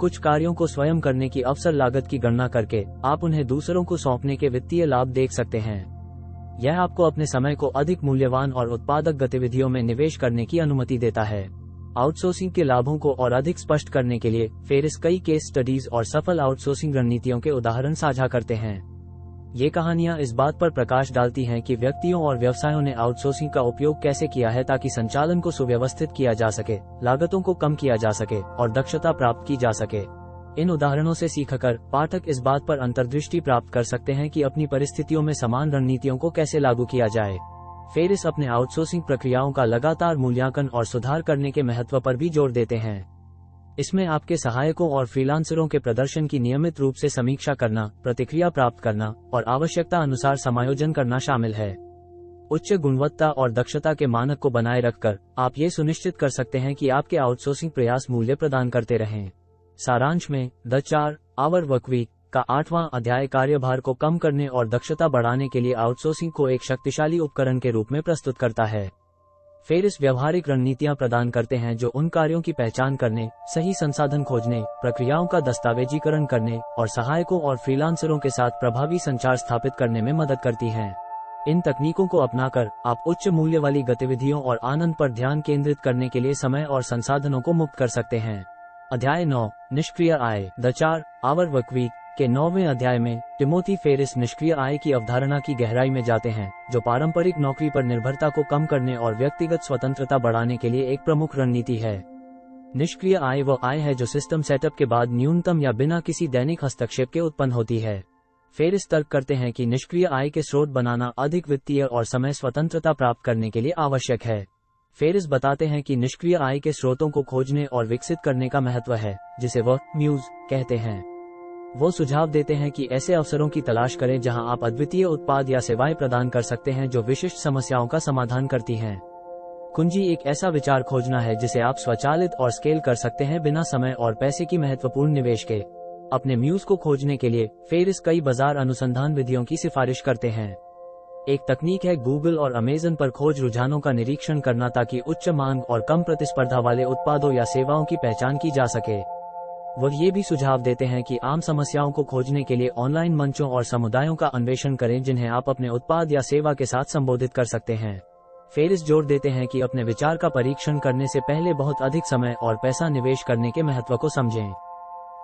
कुछ कार्यों को स्वयं करने की अवसर लागत की गणना करके आप उन्हें दूसरों को सौंपने के वित्तीय लाभ देख सकते हैं। यह आपको अपने समय को अधिक मूल्यवान और उत्पादक गतिविधियों में निवेश करने की अनुमति देता है। आउटसोर्सिंग के लाभों को और अधिक स्पष्ट करने के लिए फेरिस कई केस स्टडीज और सफल आउटसोर्सिंग रणनीतियों के उदाहरण साझा करते हैं। ये कहानियां इस बात पर प्रकाश डालती हैं कि व्यक्तियों और व्यवसायों ने आउटसोर्सिंग का उपयोग कैसे किया है ताकि संचालन को सुव्यवस्थित किया जा सके, लागतों को कम किया जा सके और दक्षता प्राप्त की जा सके। इन उदाहरणों से सीखकर पाठक इस बात पर अंतर्दृष्टि प्राप्त कर सकते हैं कि अपनी परिस्थितियों में समान रणनीतियों को कैसे लागू किया जाए। फेरिस अपने आउटसोर्सिंग प्रक्रियाओं का लगातार मूल्यांकन और सुधार करने के महत्व पर भी जोर देते हैं। इसमें आपके सहायकों और फ्रीलांसरों के प्रदर्शन की नियमित रूप से समीक्षा करना, प्रतिक्रिया प्राप्त करना और आवश्यकता अनुसार समायोजन करना शामिल है। उच्च गुणवत्ता और दक्षता के मानक को बनाए रखकर आप ये सुनिश्चित कर सकते हैं कि आपके आउटसोर्सिंग प्रयास मूल्य प्रदान करते रहें। सारांश में द 4 आवर वर्कवीक का 8वां अध्याय कार्यभार को कम करने और दक्षता बढ़ाने के लिए आउटसोर्सिंग को एक शक्तिशाली उपकरण के रूप में प्रस्तुत करता है। फेरिस व्यवहारिक रणनीतियां प्रदान करते हैं जो उन कार्यों की पहचान करने, सही संसाधन खोजने, प्रक्रियाओं का दस्तावेजीकरण करने और सहायकों और फ्रीलांसरों के साथ प्रभावी संचार स्थापित करने में मदद करती हैं। इन तकनीकों को अपनाकर आप उच्च मूल्य वाली गतिविधियों और आनंद पर ध्यान केंद्रित करने के लिए समय और संसाधनों को मुक्त कर सकते हैं। अध्याय 9 निष्क्रिय आय द 4 आवर वर्कवीक के 9वें अध्याय में टिमोथी फेरिस निष्क्रिय आय की अवधारणा की गहराई में जाते हैं, जो पारंपरिक नौकरी पर निर्भरता को कम करने और व्यक्तिगत स्वतंत्रता बढ़ाने के लिए एक प्रमुख रणनीति है। निष्क्रिय आय वह आय है जो सिस्टम सेटअप के बाद न्यूनतम या बिना किसी दैनिक हस्तक्षेप के उत्पन्न होती है। फेरिस तर्क करते हैं कि निष्क्रिय आय के स्रोत बनाना अधिक वित्तीय और समय स्वतंत्रता प्राप्त करने के लिए आवश्यक है। फेरिस बताते हैं कि निष्क्रिय आय के स्रोतों को खोजने और विकसित करने का महत्व है, जिसे वह म्यूज कहते हैं। वो सुझाव देते हैं कि ऐसे अवसरों की तलाश करें जहां आप अद्वितीय उत्पाद या सेवाएं प्रदान कर सकते हैं जो विशिष्ट समस्याओं का समाधान करती हैं। कुंजी एक ऐसा विचार खोजना है जिसे आप स्वचालित और स्केल कर सकते हैं बिना समय और पैसे की महत्वपूर्ण निवेश के। अपने म्यूज को खोजने के लिए फेरिस कई बाजार अनुसंधान विधियों की सिफारिश करते हैं। एक तकनीक है गूगल और अमेजन पर खोज रुझानों का निरीक्षण करना ताकि उच्च मांग और कम प्रतिस्पर्धा वाले उत्पादों या सेवाओं की पहचान की जा सके। वह ये भी सुझाव देते हैं कि आम समस्याओं को खोजने के लिए ऑनलाइन मंचों और समुदायों का अन्वेषण करें जिन्हें आप अपने उत्पाद या सेवा के साथ संबोधित कर सकते हैं। फेरिस जोर देते हैं कि अपने विचार का परीक्षण करने से पहले बहुत अधिक समय और पैसा निवेश करने के महत्व को समझें।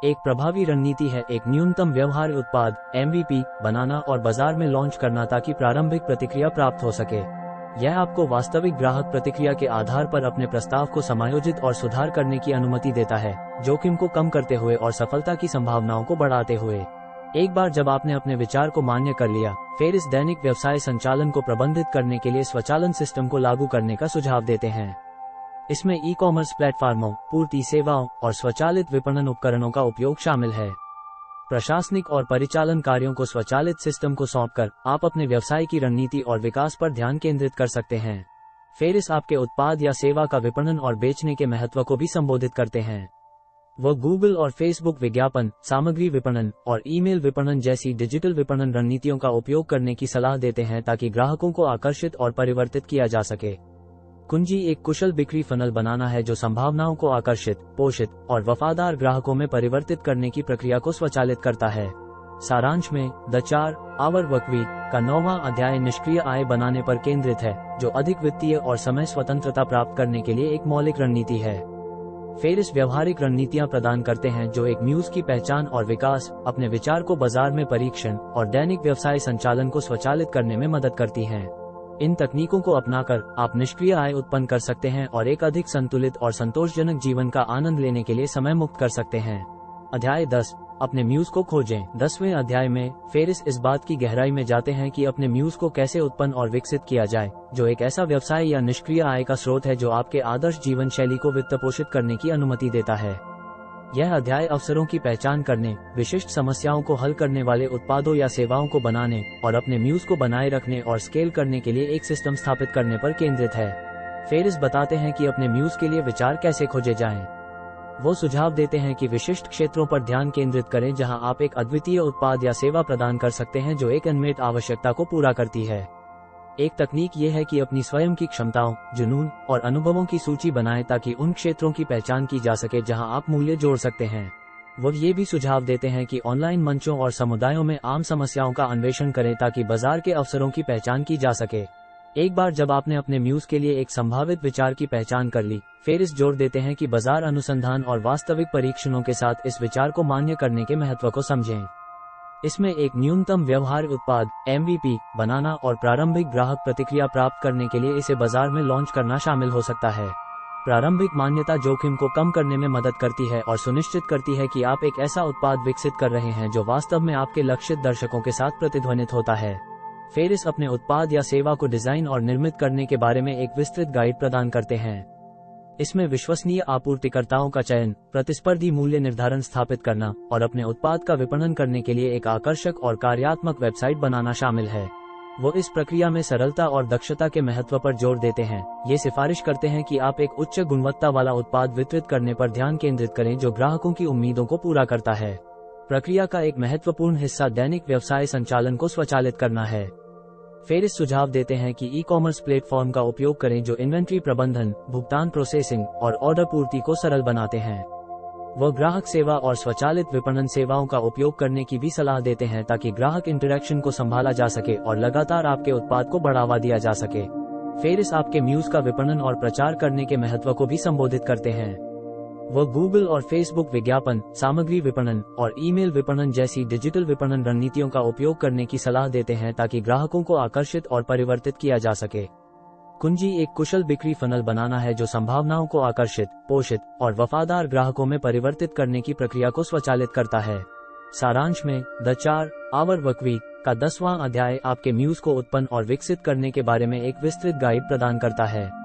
एक प्रभावी रणनीति है एक न्यूनतम व्यवहार्य उत्पाद MVP बनाना और बाजार में लॉन्च करना ताकि प्रारंभिक प्रतिक्रिया प्राप्त हो सके। यह आपको वास्तविक ग्राहक प्रतिक्रिया के आधार पर अपने प्रस्ताव को समायोजित और सुधार करने की अनुमति देता है, जोखिम को कम करते हुए और सफलता की संभावनाओं को बढ़ाते हुए। एक बार जब आपने अपने विचार को मान्य कर लिया, फेरिस दैनिक व्यवसाय संचालन को प्रबंधित करने के लिए स्वचालन सिस्टम को लागू करने का सुझाव देते हैं। इसमें ई-कॉमर्स प्लेटफॉर्मों, पूर्ति सेवाओं और स्वचालित विपणन उपकरणों का उपयोग शामिल है। प्रशासनिक और परिचालन कार्यों को स्वचालित सिस्टम को सौंपकर आप अपने व्यवसाय की रणनीति और विकास पर ध्यान केंद्रित कर सकते हैं। फेरिस आपके उत्पाद या सेवा का विपणन और बेचने के महत्व को भी संबोधित करते हैं। वह गूगल और फेसबुक विज्ञापन, सामग्री विपणन और ईमेल विपणन जैसी डिजिटल विपणन रणनीतियों का उपयोग करने की सलाह देते हैं ताकि ग्राहकों को आकर्षित और परिवर्तित किया जा सके। कुंजी एक कुशल बिक्री फनल बनाना है जो संभावनाओं को आकर्षित, पोषित और वफादार ग्राहकों में परिवर्तित करने की प्रक्रिया को स्वचालित करता है। सारांश में द 4 आवर वर्कवीक का 9वां अध्याय निष्क्रिय आय बनाने पर केंद्रित है, जो अधिक वित्तीय और समय स्वतंत्रता प्राप्त करने के लिए एक मौलिक रणनीति है। फेरिस व्यवहारिक रणनीतियां प्रदान करते हैं जो एक म्यूज की पहचान और विकास, अपने विचार को बाजार में परीक्षण और दैनिक व्यवसाय संचालन को स्वचालित करने में मदद करती हैं। इन तकनीकों को अपनाकर आप निष्क्रिय आय उत्पन्न कर सकते हैं और एक अधिक संतुलित और संतोषजनक जीवन का आनंद लेने के लिए समय मुक्त कर सकते हैं। अध्याय 10, अपने म्यूज को खोजें। 10वें अध्याय में फेरिस इस बात की गहराई में जाते हैं कि अपने म्यूज को कैसे उत्पन्न और विकसित किया जाए, जो एक ऐसा व्यवसाय या निष्क्रिय आय का स्रोत है जो आपके आदर्श जीवन शैली को वित्तपोषित करने की अनुमति देता है। यह अध्याय अवसरों की पहचान करने, विशिष्ट समस्याओं को हल करने वाले उत्पादों या सेवाओं को बनाने और अपने म्यूज को बनाए रखने और स्केल करने के लिए एक सिस्टम स्थापित करने पर केंद्रित है। फेरिस बताते हैं कि अपने म्यूज के लिए विचार कैसे खोजे जाएं। वो सुझाव देते हैं कि विशिष्ट क्षेत्रों पर ध्यान केंद्रित करें जहां आप एक अद्वितीय उत्पाद या सेवा प्रदान कर सकते हैं जो एक अनमेट आवश्यकता को पूरा करती है। एक तकनीक ये है कि अपनी स्वयं की क्षमताओं, जुनून और अनुभवों की सूची बनाएं ताकि उन क्षेत्रों की पहचान की जा सके जहां आप मूल्य जोड़ सकते हैं। वो ये भी सुझाव देते हैं कि ऑनलाइन मंचों और समुदायों में आम समस्याओं का अन्वेषण करें ताकि बाजार के अवसरों की पहचान की जा सके। एक बार जब आपने अपने म्यूज के लिए एक संभावित विचार की पहचान कर ली, फेरिस जोर देते हैं कि बाजार अनुसंधान और वास्तविक परीक्षणों के साथ इस विचार को मान्य करने के महत्व को समझें। इसमें एक न्यूनतम व्यवहार उत्पाद MVP बनाना और प्रारंभिक ग्राहक प्रतिक्रिया प्राप्त करने के लिए इसे बाजार में लॉन्च करना शामिल हो सकता है। प्रारंभिक मान्यता जोखिम को कम करने में मदद करती है और सुनिश्चित करती है कि आप एक ऐसा उत्पाद विकसित कर रहे हैं जो वास्तव में आपके लक्षित दर्शकों के साथ प्रतिध्वनित होता है। फेरिस अपने उत्पाद या सेवा को डिजाइन और निर्मित करने के बारे में एक विस्तृत गाइड प्रदान करते हैं। इसमें विश्वसनीय आपूर्तिकर्ताओं का चयन, प्रतिस्पर्धी मूल्य निर्धारण स्थापित करना और अपने उत्पाद का विपणन करने के लिए एक आकर्षक और कार्यात्मक वेबसाइट बनाना शामिल है। वो इस प्रक्रिया में सरलता और दक्षता के महत्व पर जोर देते हैं। ये सिफारिश करते हैं कि आप एक उच्च गुणवत्ता वाला उत्पाद वितरित करने पर ध्यान केंद्रित करें जो ग्राहकों की उम्मीदों को पूरा करता है। प्रक्रिया का एक महत्वपूर्ण हिस्सा दैनिक व्यवसाय संचालन को स्वचालित करना है। फेरिस सुझाव देते हैं कि ई-कॉमर्स प्लेटफॉर्म का उपयोग करें जो इन्वेंट्री प्रबंधन, भुगतान प्रोसेसिंग और ऑर्डर पूर्ति को सरल बनाते हैं। वह ग्राहक सेवा और स्वचालित विपणन सेवाओं का उपयोग करने की भी सलाह देते हैं ताकि ग्राहक इंटरैक्शन को संभाला जा सके और लगातार आपके उत्पाद को बढ़ावा दिया जा सके। फेरिस आपके म्यूज का विपणन और प्रचार करने के महत्व को भी संबोधित करते हैं। वह गूगल और फेसबुक विज्ञापन, सामग्री विपणन और ईमेल विपणन जैसी डिजिटल विपणन रणनीतियों का उपयोग करने की सलाह देते हैं ताकि ग्राहकों को आकर्षित और परिवर्तित किया जा सके। कुंजी एक कुशल बिक्री फनल बनाना है जो संभावनाओं को आकर्षित, पोषित और वफादार ग्राहकों में परिवर्तित करने की प्रक्रिया को स्वचालित करता है। सारांश में द 4 आवर वर्कवीक का 10वां अध्याय आपके म्यूज को उत्पन्न और विकसित करने के बारे में एक विस्तृत गाइड प्रदान करता है।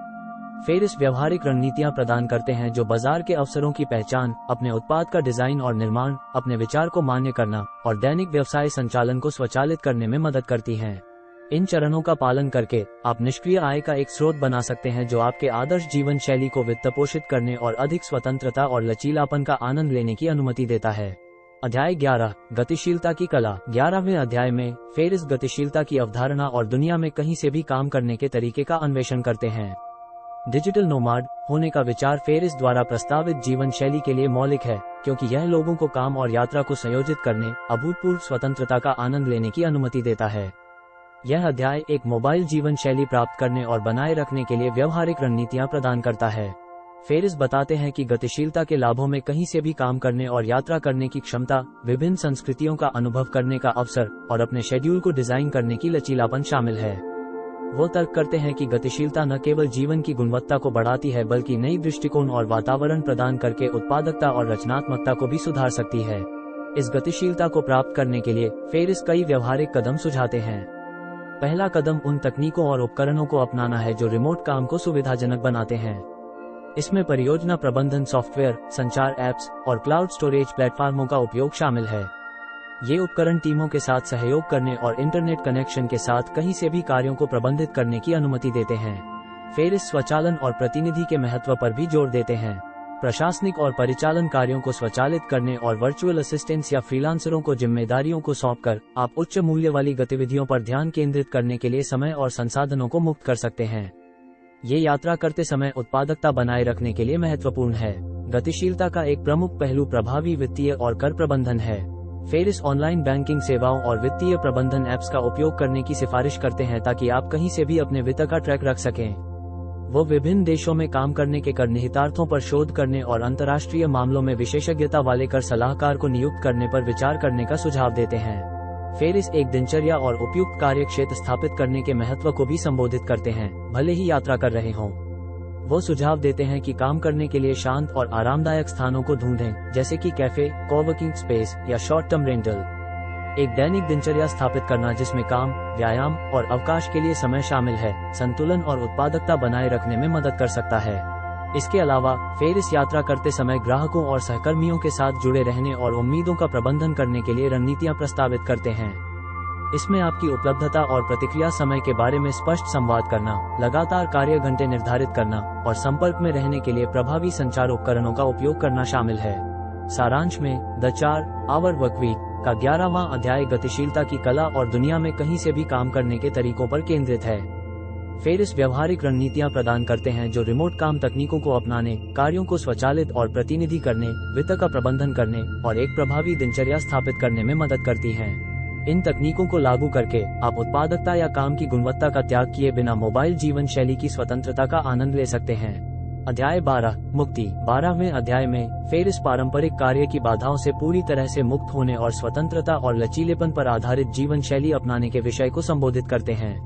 फेरिस व्यवहारिक रणनीतियां प्रदान करते हैं जो बाजार के अवसरों की पहचान, अपने उत्पाद का डिजाइन और निर्माण, अपने विचार को मान्य करना और दैनिक व्यवसाय संचालन को स्वचालित करने में मदद करती हैं। इन चरणों का पालन करके आप निष्क्रिय आय का एक स्रोत बना सकते हैं जो आपके आदर्श जीवन शैली को वित्तपोषित करने और अधिक स्वतंत्रता और लचीलापन का आनंद लेने की अनुमति देता है। अध्याय 11 गतिशीलता की कला। 11वें अध्याय में फेरिस गतिशीलता की अवधारणा और दुनिया में कहीं से भी काम करने के तरीके का अन्वेषण करते हैं। डिजिटल नोमाड होने का विचार फेरिस द्वारा प्रस्तावित जीवन शैली के लिए मौलिक है क्योंकि यह लोगों को काम और यात्रा को संयोजित करने, अभूतपूर्व स्वतंत्रता का आनंद लेने की अनुमति देता है। यह अध्याय एक मोबाइल जीवन शैली प्राप्त करने और बनाए रखने के लिए व्यवहारिक रणनीतियां प्रदान करता है। फेरिस बताते हैं कि गतिशीलता के लाभों में कहीं से भी काम करने और यात्रा करने की क्षमता, विभिन्न संस्कृतियों का अनुभव करने का अवसर और अपने शेड्यूल को डिजाइन करने की लचीलापन शामिल है। वो तर्क करते हैं कि गतिशीलता न केवल जीवन की गुणवत्ता को बढ़ाती है बल्कि नई दृष्टिकोण और वातावरण प्रदान करके उत्पादकता और रचनात्मकता को भी सुधार सकती है। इस गतिशीलता को प्राप्त करने के लिए फेरिस कई व्यवहारिक कदम सुझाते हैं। पहला कदम उन तकनीकों और उपकरणों को अपनाना है जो रिमोट काम को सुविधाजनक बनाते हैं। इसमें परियोजना प्रबंधन सॉफ्टवेयर, संचार ऐप्स और क्लाउड स्टोरेज प्लेटफॉर्मों का उपयोग शामिल है। ये उपकरण टीमों के साथ सहयोग करने और इंटरनेट कनेक्शन के साथ कहीं से भी कार्यों को प्रबंधित करने की अनुमति देते हैं। फेरिस स्वचालन और प्रतिनिधि के महत्व पर भी जोर देते हैं। प्रशासनिक और परिचालन कार्यों को स्वचालित करने और वर्चुअल असिस्टेंट्स या फ्रीलांसरों को जिम्मेदारियों को सौंपकर आप उच्च मूल्य वाली गतिविधियों पर ध्यान केंद्रित करने के लिए समय और संसाधनों को मुक्त कर सकते हैं। ये यात्रा करते समय उत्पादकता बनाए रखने के लिए महत्वपूर्ण है। गतिशीलता का एक प्रमुख पहलू प्रभावी वित्तीय और कर प्रबंधन है। फेरिस ऑनलाइन बैंकिंग सेवाओं और वित्तीय प्रबंधन ऐप्स का उपयोग करने की सिफारिश करते हैं ताकि आप कहीं से भी अपने वित्त का ट्रैक रख सकें। वो विभिन्न देशों में काम करने के कर निहितार्थों पर शोध करने और अंतर्राष्ट्रीय मामलों में विशेषज्ञता वाले कर सलाहकार को नियुक्त करने पर विचार करने का सुझाव देते हैं। फेरिस एक दिनचर्या और उपयुक्त कार्य क्षेत्र स्थापित करने के महत्व को भी संबोधित करते हैं, भले ही यात्रा कर रहे हों। वो सुझाव देते हैं कि काम करने के लिए शांत और आरामदायक स्थानों को ढूंढें, जैसे कि कैफे, कोवर्किंग स्पेस या शॉर्ट टर्म रेंटल। एक दैनिक दिनचर्या स्थापित करना जिसमें काम, व्यायाम और अवकाश के लिए समय शामिल है, संतुलन और उत्पादकता बनाए रखने में मदद कर सकता है। इसके अलावा फेरिस यात्रा करते समय ग्राहकों और सहकर्मियों के साथ जुड़े रहने और उम्मीदों का प्रबंधन करने के लिए रणनीतियां प्रस्तावित करते हैं। इसमें आपकी उपलब्धता और प्रतिक्रिया समय के बारे में स्पष्ट संवाद करना, लगातार कार्य घंटे निर्धारित करना और संपर्क में रहने के लिए प्रभावी संचार उपकरणों का उपयोग करना शामिल है। सारांश में द 4 आवर वर्कवीक का 11वां अध्याय गतिशीलता की कला और दुनिया में कहीं से भी काम करने के तरीकों पर केंद्रित है। फेरिस व्यवहारिक रणनीतियां प्रदान करते हैं जो रिमोट काम तकनीकों को अपनाने, कार्यों को स्वचालित और प्रतिनिधि करने, वित्त का प्रबंधन करने और एक प्रभावी दिनचर्या स्थापित करने में मदद करती हैं। इन तकनीकों को लागू करके आप उत्पादकता या काम की गुणवत्ता का त्याग किए बिना मोबाइल जीवन शैली की स्वतंत्रता का आनंद ले सकते हैं। अध्याय 12 मुक्ति। 12वें अध्याय में फेरिस पारंपरिक कार्य की बाधाओं से पूरी तरह से मुक्त होने और स्वतंत्रता और लचीलेपन पर आधारित जीवन शैली अपनाने के विषय को संबोधित करते हैं।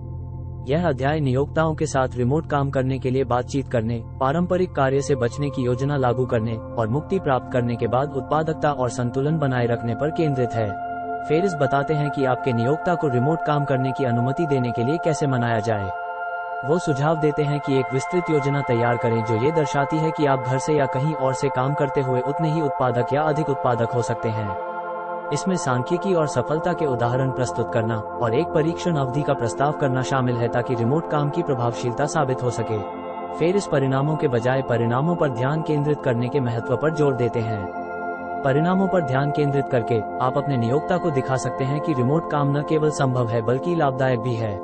यह अध्याय नियोक्ताओं के साथ रिमोट काम करने के लिए बातचीत करने, पारंपरिक कार्य से बचने की योजना लागू करने और मुक्ति प्राप्त करने के बाद उत्पादकता और संतुलन बनाए रखने पर केंद्रित है। फेरिस बताते हैं कि आपके नियोक्ता को रिमोट काम करने की अनुमति देने के लिए कैसे मनाया जाए। वो सुझाव देते हैं कि एक विस्तृत योजना तैयार करें जो ये दर्शाती है कि आप घर से या कहीं और से काम करते हुए उतने ही उत्पादक या अधिक उत्पादक हो सकते हैं। इसमें सांख्यिकी और सफलता के उदाहरण प्रस्तुत करना और एक परीक्षण अवधि का प्रस्ताव करना शामिल है ताकि रिमोट काम की प्रभावशीलता साबित हो सके। फेरिस परिणामों के बजाय परिणामों पर ध्यान केंद्रित करने के महत्व पर जोर देते हैं। परिणामों पर ध्यान केंद्रित करके आप अपने नियोक्ता को दिखा सकते हैं कि रिमोट काम न केवल संभव है बल्कि लाभदायक भी है।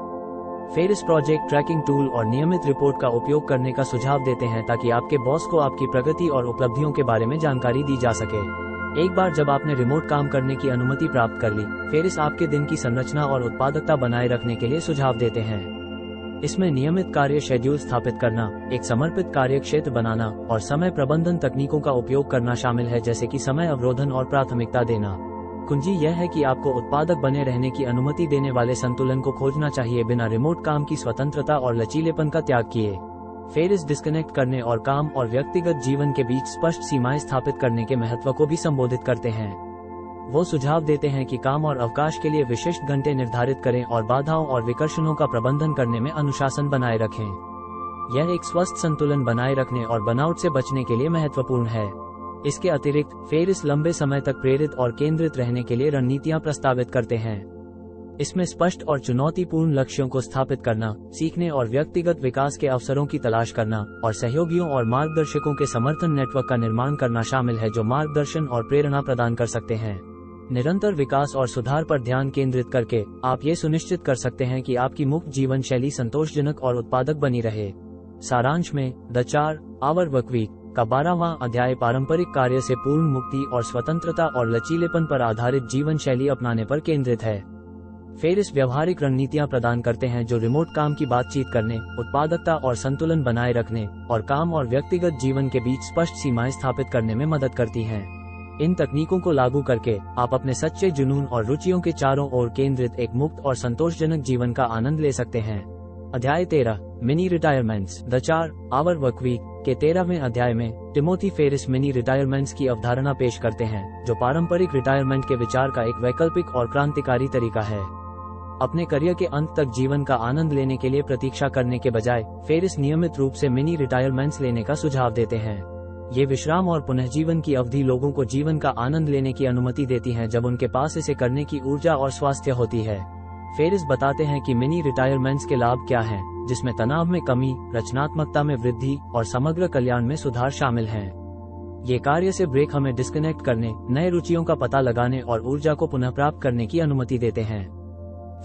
फेरिस प्रोजेक्ट ट्रैकिंग टूल और नियमित रिपोर्ट का उपयोग करने का सुझाव देते हैं ताकि आपके बॉस को आपकी प्रगति और उपलब्धियों के बारे में जानकारी दी जा सके। एक बार जब आपने रिमोट काम करने की अनुमति प्राप्त कर ली, फेरिस आपके दिन की संरचना और उत्पादकता बनाए रखने के लिए सुझाव देते हैं। इसमें नियमित कार्य शेड्यूल स्थापित करना, एक समर्पित कार्य क्षेत्र बनाना और समय प्रबंधन तकनीकों का उपयोग करना शामिल है, जैसे कि समय अवरोधन और प्राथमिकता देना। कुंजी यह है कि आपको उत्पादक बने रहने की अनुमति देने वाले संतुलन को खोजना चाहिए बिना रिमोट काम की स्वतंत्रता और लचीलेपन का त्याग किए। फेरिस डिस्कनेक्ट करने और काम और व्यक्तिगत जीवन के बीच स्पष्ट सीमाएं स्थापित करने के महत्व को भी संबोधित करते हैं। वो सुझाव देते हैं कि काम और अवकाश के लिए विशिष्ट घंटे निर्धारित करें और बाधाओं और विकर्षणों का प्रबंधन करने में अनुशासन बनाए रखें। यह एक स्वस्थ संतुलन बनाए रखने और बर्नआउट से बचने के लिए महत्वपूर्ण है। इसके अतिरिक्त फेरिस लंबे समय तक प्रेरित और केंद्रित रहने के लिए रणनीतियां प्रस्तावित करते हैं। इसमें स्पष्ट और चुनौतीपूर्ण लक्ष्यों को स्थापित करना, सीखने और व्यक्तिगत विकास के अवसरों की तलाश करना और सहयोगियों और मार्गदर्शकों के समर्थन नेटवर्क का निर्माण करना शामिल है जो मार्गदर्शन और प्रेरणा प्रदान कर सकते हैं। निरंतर विकास और सुधार पर ध्यान केंद्रित करके आप ये सुनिश्चित कर सकते हैं कि आपकी मुक्त जीवन शैली संतोषजनक और उत्पादक बनी रहे। सारांश में द 4 आवर वर्कवीक का 12वां अध्याय पारंपरिक कार्य से पूर्ण मुक्ति और स्वतंत्रता और लचीलेपन पर आधारित जीवन शैली अपनाने पर केंद्रित है। फेरिस व्यवहारिक रणनीतियां प्रदान करते हैं जो रिमोट काम की बातचीत करने, उत्पादकता और संतुलन बनाए रखने और काम और व्यक्तिगत जीवन के बीच स्पष्ट सीमाएं स्थापित करने में मदद करती हैं। इन तकनीकों को लागू करके आप अपने सच्चे जुनून और रुचियों के चारों ओर केंद्रित एक मुक्त और संतोषजनक जीवन का आनंद ले सकते हैं। अध्याय 13 mini retirements. The 4 hour workweek के 13वें अध्याय में टिमोथी फेरिस मिनी रिटायरमेंट्स की अवधारणा पेश करते हैं जो पारंपरिक रिटायरमेंट के विचार का एक वैकल्पिक और क्रांतिकारी तरीका है। अपने करियर के अंत तक जीवन का आनंद लेने के लिए प्रतीक्षा करने के बजाय फेरिस नियमित रूप से मिनी रिटायरमेंट्स लेने का सुझाव देते हैं। ये विश्राम और पुनर्जीवन की अवधि लोगों को जीवन का आनंद लेने की अनुमति देती है जब उनके पास इसे करने की ऊर्जा और स्वास्थ्य होती है। फेरिस बताते हैं कि मिनी रिटायरमेंट्स के लाभ क्या हैं, जिसमें तनाव में कमी, रचनात्मकता में वृद्धि और समग्र कल्याण में सुधार शामिल हैं। ये कार्य से ब्रेक हमें डिस्कनेक्ट करने, नए रुचियों का पता लगाने और ऊर्जा को पुनः प्राप्त करने की अनुमति देते हैं।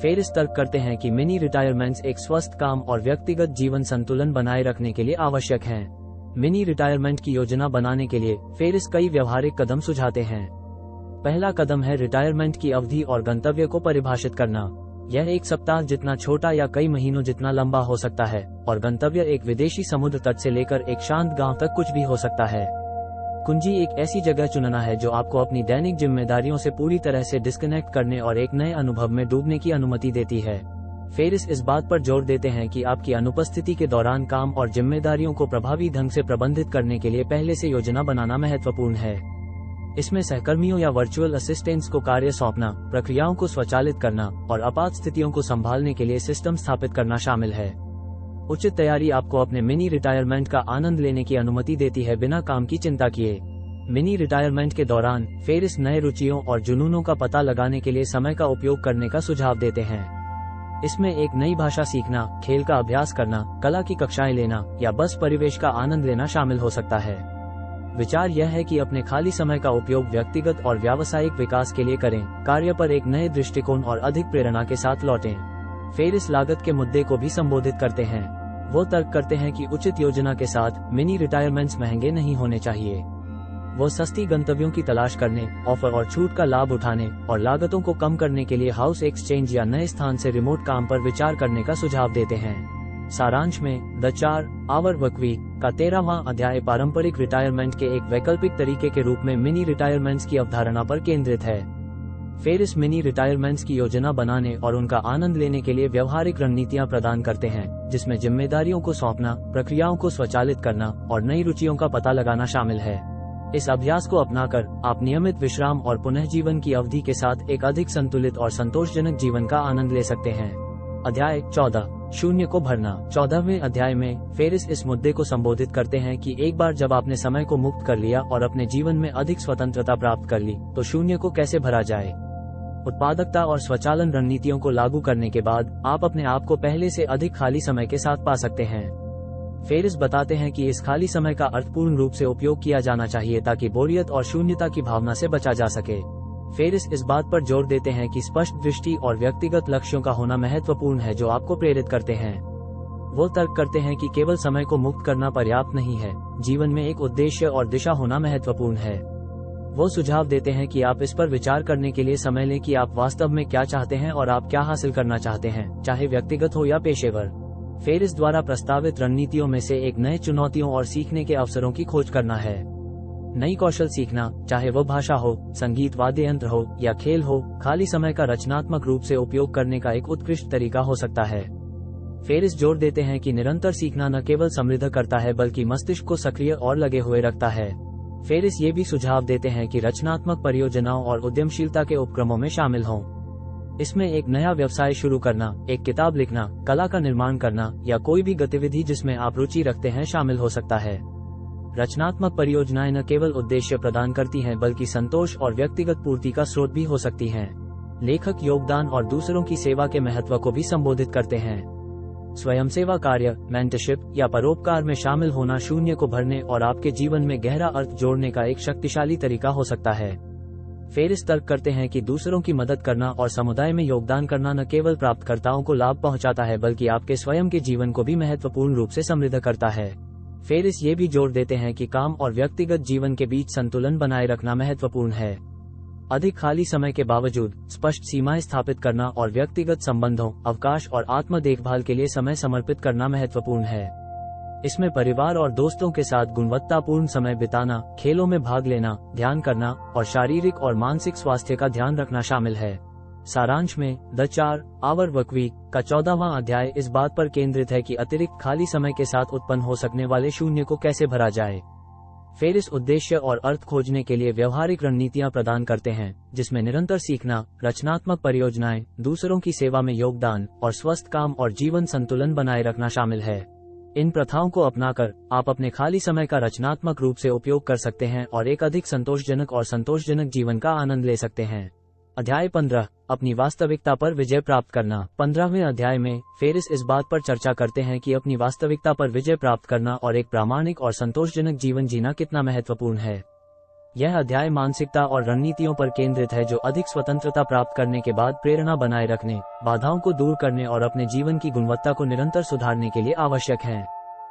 फेरिस तर्क करते हैं कि मिनी रिटायरमेंट्स एक स्वस्थ काम और व्यक्तिगत जीवन संतुलन बनाए रखने के लिए आवश्यक हैं। मिनी रिटायरमेंट की योजना बनाने के लिए फेरिस कई व्यवहारिक कदम सुझाते हैं। पहला कदम है रिटायरमेंट की अवधि और गंतव्य को परिभाषित करना। यह एक सप्ताह जितना छोटा या कई महीनों जितना लंबा हो सकता है, और गंतव्य एक विदेशी समुद्र तट से लेकर एक शांत गांव तक कुछ भी हो सकता है। कुंजी एक ऐसी जगह चुनना है जो आपको अपनी दैनिक जिम्मेदारियों से पूरी तरह से डिस्कनेक्ट करने और एक नए अनुभव में डूबने की अनुमति देती है। फेरिस इस बात पर जोर देते हैं कि आपकी अनुपस्थिति के दौरान काम और जिम्मेदारियों को प्रभावी ढंग से प्रबंधित करने के लिए पहले से योजना बनाना महत्वपूर्ण है। इसमें सहकर्मियों या वर्चुअल असिस्टेंट्स को कार्य सौंपना, प्रक्रियाओं को स्वचालित करना और आपात स्थितियों को संभालने के लिए सिस्टम स्थापित करना शामिल है। उचित तैयारी आपको अपने मिनी रिटायरमेंट का आनंद लेने की अनुमति देती है बिना काम की चिंता किए। मिनी रिटायरमेंट के दौरान फेरिस नए रुचियों और जुनूनों का पता लगाने के लिए समय का उपयोग करने का सुझाव देते हैं। इसमें एक नई भाषा सीखना, खेल का अभ्यास करना, कला की कक्षाएं लेना या बस परिवेश का आनंद लेना शामिल हो सकता है। विचार यह है कि अपने खाली समय का उपयोग व्यक्तिगत और व्यावसायिक विकास के लिए करें, कार्य पर एक नए दृष्टिकोण और अधिक प्रेरणा के साथ लौटें। फेरिस लागत के मुद्दे को भी संबोधित करते हैं। वो तर्क करते हैं कि उचित योजना के साथ मिनी रिटायरमेंट्स महंगे नहीं होने चाहिए। वो सस्ती गंतव्यों की तलाश करने, ऑफर और छूट का लाभ उठाने और लागतों को कम करने के लिए हाउस एक्सचेंज या नए स्थान से रिमोट काम पर विचार करने का सुझाव देते हैं। सारांश में द 4 आवर वर्कवीक का 13वां अध्याय पारंपरिक रिटायरमेंट के एक वैकल्पिक तरीके के रूप में मिनी रिटायरमेंट्स की अवधारणा पर केंद्रित है। फेरिस मिनी रिटायरमेंट्स की योजना बनाने और उनका आनंद लेने के लिए व्यवहारिक रणनीतियां प्रदान करते हैं, जिसमें जिम्मेदारियों को सौंपना, प्रक्रियाओं को स्वचालित करना और नई रुचियों का पता लगाना शामिल है। इस अभ्यास को अपनाकर आप नियमित विश्राम और पुनर्जीवन की अवधि के साथ एक अधिक संतुलित और संतोषजनक जीवन का आनंद ले सकते हैं। अध्याय 14 शून्य को भरना। 14वें अध्याय में फेरिस इस मुद्दे को संबोधित करते हैं कि एक बार जब आपने समय को मुक्त कर लिया और अपने जीवन में अधिक स्वतंत्रता प्राप्त कर ली, तो शून्य को कैसे भरा जाए। उत्पादकता और स्वचालन रणनीतियों को लागू करने के बाद आप अपने आप को पहले से अधिक खाली समय के साथ पा सकते हैं। फेरिस बताते हैं कि इस खाली समय का अर्थपूर्ण रूप से उपयोग किया जाना चाहिए ताकि बोरियत और शून्यता की भावना से बचा जा सके। फेरिस इस बात पर जोर देते हैं कि स्पष्ट दृष्टि और व्यक्तिगत लक्ष्यों का होना महत्वपूर्ण है जो आपको प्रेरित करते हैं। वो तर्क करते हैं कि केवल समय को मुक्त करना पर्याप्त नहीं है, जीवन में एक उद्देश्य और दिशा होना महत्वपूर्ण है। वो सुझाव देते हैं कि आप इस पर विचार करने के लिए समय लें कि आप वास्तव में क्या चाहते हैं और आप क्या हासिल करना चाहते हैं, चाहे व्यक्तिगत हो या पेशेवर। फेरिस द्वारा प्रस्तावित रणनीतियों में से एक नए चुनौतियों और सीखने के अवसरों की खोज करना है। नई कौशल सीखना, चाहे वह भाषा हो, संगीत वाद्य यंत्र हो या खेल हो, खाली समय का रचनात्मक रूप से उपयोग करने का एक उत्कृष्ट तरीका हो सकता है। फेरिस जोर देते हैं कि निरंतर सीखना न केवल समृद्ध करता है बल्कि मस्तिष्क को सक्रिय और लगे हुए रखता है। फेरिस ये भी सुझाव देते हैं कि रचनात्मक परियोजनाओं और उद्यमशीलता के उपक्रमों में शामिल हों। इसमें एक नया व्यवसाय शुरू करना, एक किताब लिखना, कला का निर्माण करना या कोई भी गतिविधि जिसमें आप रुचि रखते हैं शामिल हो सकता है। रचनात्मक परियोजनाएं न केवल उद्देश्य प्रदान करती हैं बल्कि संतोष और व्यक्तिगत पूर्ति का स्रोत भी हो सकती हैं। लेखक योगदान और दूसरों की सेवा के महत्व को भी संबोधित करते हैं। स्वयंसेवा कार्य, मेंटरशिप या परोपकार में शामिल होना शून्य को भरने और आपके जीवन में गहरा अर्थ जोड़ने का एक शक्तिशाली तरीका हो सकता है। फेरिस तर्क करते हैं कि दूसरों की मदद करना और समुदाय में योगदान करना न केवल प्राप्तकर्ताओं को लाभ पहुंचाता है बल्कि आपके स्वयं के जीवन को भी महत्वपूर्ण रूप से समृद्ध करता है। फेरिस ये भी जोर देते हैं कि काम और व्यक्तिगत जीवन के बीच संतुलन बनाए रखना महत्वपूर्ण है। अधिक खाली समय के बावजूद स्पष्ट सीमाएं स्थापित करना और व्यक्तिगत संबंधों, अवकाश और आत्म देखभाल के लिए समय समर्पित करना महत्वपूर्ण है। इसमें परिवार और दोस्तों के साथ गुणवत्तापूर्ण समय बिताना, खेलों में भाग लेना, ध्यान करना और शारीरिक और मानसिक स्वास्थ्य का ध्यान रखना शामिल है। सारांश में द 4 आवर वर्कवीक का 14वां अध्याय इस बात पर केंद्रित है कि अतिरिक्त खाली समय के साथ उत्पन्न हो सकने वाले शून्य को कैसे भरा जाए। फेरिस उद्देश्य और अर्थ खोजने के लिए व्यवहारिक रणनीतियां प्रदान करते हैं, जिसमें निरंतर सीखना, रचनात्मक परियोजनाएं, दूसरों की सेवा में योगदान और स्वस्थ काम और जीवन संतुलन बनाए रखना शामिल है। इन प्रथाओं को अपनाकर आप अपने खाली समय का रचनात्मक रूप से उपयोग कर सकते हैं और एक अधिक संतोषजनक जीवन का आनंद ले सकते हैं। अध्याय 15 अपनी वास्तविकता पर विजय प्राप्त करना। 15वें अध्याय में फेरिस इस बात पर चर्चा करते हैं कि अपनी वास्तविकता पर विजय प्राप्त करना और एक प्रामाणिक और संतोषजनक जीवन जीना कितना महत्वपूर्ण है। यह अध्याय मानसिकता और रणनीतियों पर केंद्रित है जो अधिक स्वतंत्रता प्राप्त करने के बाद प्रेरणा बनाए रखने, बाधाओं को दूर करने और अपने जीवन की गुणवत्ता को निरंतर सुधारने के लिए आवश्यक हैं।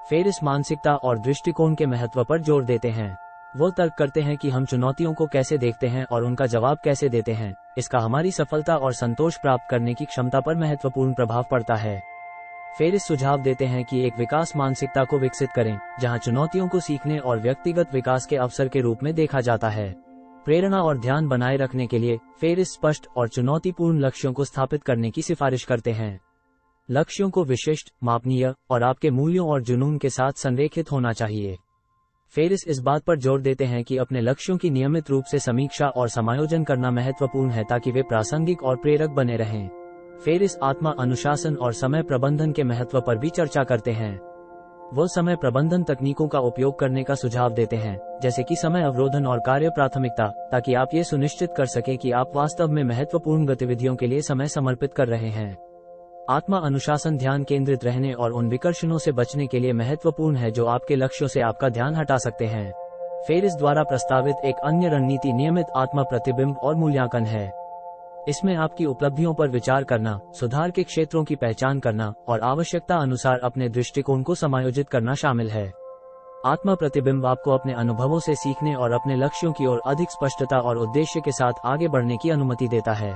फेरिस मानसिकता और दृष्टिकोण के महत्व पर जोर देते हैं। वो तर्क करते हैं कि हम चुनौतियों को कैसे देखते हैं और उनका जवाब कैसे देते हैं, इसका हमारी सफलता और संतोष प्राप्त करने की क्षमता पर महत्वपूर्ण प्रभाव पड़ता है। फेरिस सुझाव देते हैं कि एक विकास मानसिकता को विकसित करें, जहां चुनौतियों को सीखने और व्यक्तिगत विकास के अवसर के रूप में देखा जाता है। प्रेरणा और ध्यान बनाए रखने के लिए फेरिस स्पष्ट और चुनौतीपूर्ण लक्ष्यों को स्थापित करने की सिफारिश करते हैं। लक्ष्यों को विशिष्ट, मापनीय और आपके मूल्यों और जुनून के साथ संरेखित होना चाहिए। फेरिस इस बात पर जोर देते हैं कि अपने लक्ष्यों की नियमित रूप से समीक्षा और समायोजन करना महत्वपूर्ण है ताकि वे प्रासंगिक और प्रेरक बने रहें। फेरिस आत्मा अनुशासन और समय प्रबंधन के महत्व पर भी चर्चा करते हैं। वो समय प्रबंधन तकनीकों का उपयोग करने का सुझाव देते हैं, जैसे कि समय अवरोधन और कार्य प्राथमिकता, ताकि आप ये सुनिश्चित कर सकें कि आप वास्तव में महत्वपूर्ण गतिविधियों के लिए समय समर्पित कर रहे हैं। आत्मा अनुशासन ध्यान केंद्रित रहने और उन विकर्षणों से बचने के लिए महत्वपूर्ण है जो आपके लक्ष्यों से आपका ध्यान हटा सकते हैं। फेरिस द्वारा प्रस्तावित एक अन्य रणनीति नियमित आत्मा प्रतिबिंब और मूल्यांकन है। इसमें आपकी उपलब्धियों पर विचार करना, सुधार के क्षेत्रों की पहचान करना और आवश्यकता अनुसार अपने दृष्टिकोण को समायोजित करना शामिल है। आत्मा प्रतिबिंब आपको अपने अनुभवों से सीखने और अपने लक्ष्यों की ओर अधिक स्पष्टता और उद्देश्य के साथ आगे बढ़ने की अनुमति देता है।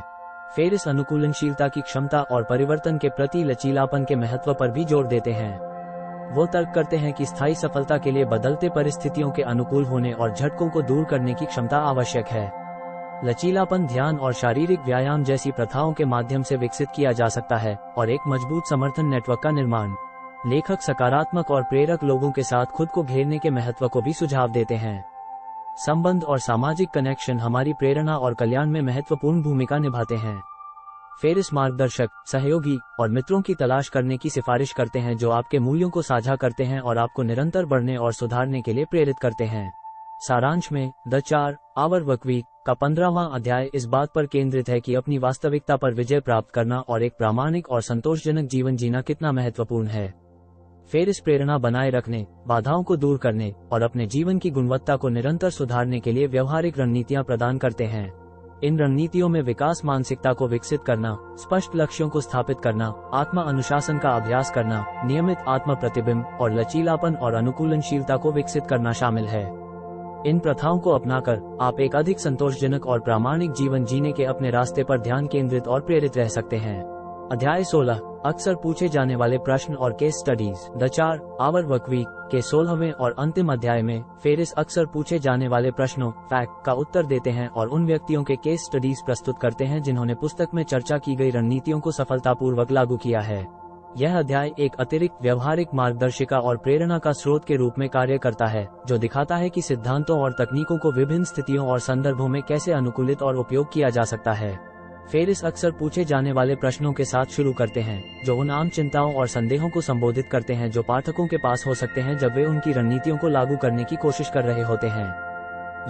फेरिस अनुकूलनशीलता की क्षमता और परिवर्तन के प्रति लचीलापन के महत्व पर भी जोर देते हैं। वो तर्क करते हैं कि स्थायी सफलता के लिए बदलते परिस्थितियों के अनुकूल होने और झटकों को दूर करने की क्षमता आवश्यक है। लचीलापन ध्यान और शारीरिक व्यायाम जैसी प्रथाओं के माध्यम से विकसित किया जा सकता है और एक मजबूत समर्थन नेटवर्क का निर्माण। लेखक सकारात्मक और प्रेरक लोगों के साथ खुद को घेरने के महत्व को भी सुझाव देते हैं। संबंध और सामाजिक कनेक्शन हमारी प्रेरणा और कल्याण में महत्वपूर्ण भूमिका निभाते हैं। फेरिस मार्गदर्शक, सहयोगी और मित्रों की तलाश करने की सिफारिश करते हैं जो आपके मूल्यों को साझा करते हैं और आपको निरंतर बढ़ने और सुधारने के लिए प्रेरित करते हैं। सारांश में द 4 आवर वर्कवीक का 15वां अध्याय इस बात पर केंद्रित है कि अपनी वास्तविकता पर विजय प्राप्त करना और एक प्रामाणिक और संतोषजनक जीवन जीना कितना महत्वपूर्ण है। फेरिस प्रेरणा बनाए रखने, बाधाओं को दूर करने और अपने जीवन की गुणवत्ता को निरंतर सुधारने के लिए व्यवहारिक रणनीतियां प्रदान करते हैं। इन रणनीतियों में विकास मानसिकता को विकसित करना, स्पष्ट लक्ष्यों को स्थापित करना, आत्मा अनुशासन का अभ्यास करना, नियमित आत्म प्रतिबिंब और लचीलापन और अनुकूलनशीलता को विकसित करना शामिल है। इन प्रथाओं को अपनाकर आप एक अधिक संतोषजनक और प्रामाणिक जीवन जीने के अपने रास्ते पर ध्यान केंद्रित और प्रेरित रह सकते हैं। अध्याय 16 अक्सर पूछे जाने वाले प्रश्न और case studies. The 4 hour workweek के 16वें और अंतिम अध्याय में फेरिस अक्सर पूछे जाने वाले प्रश्नों फैक्ट का उत्तर देते हैं और उन व्यक्तियों के केस स्टडीज प्रस्तुत करते हैं जिन्होंने पुस्तक में चर्चा की गई रणनीतियों को सफलतापूर्वक लागू किया है। यह अध्याय एक अतिरिक्त व्यवहारिक मार्गदर्शिका और प्रेरणा का स्रोत के रूप में कार्य करता है, जो दिखाता है कि सिद्धांतों और तकनीकों को विभिन्न स्थितियों और संदर्भों में कैसे अनुकूलित और उपयोग किया जा सकता है। फेरिस अक्सर पूछे जाने वाले प्रश्नों के साथ शुरू करते हैं, जो उन आम चिंताओं और संदेहों को संबोधित करते हैं जो पाठकों के पास हो सकते हैं जब वे उनकी रणनीतियों को लागू करने की कोशिश कर रहे होते हैं।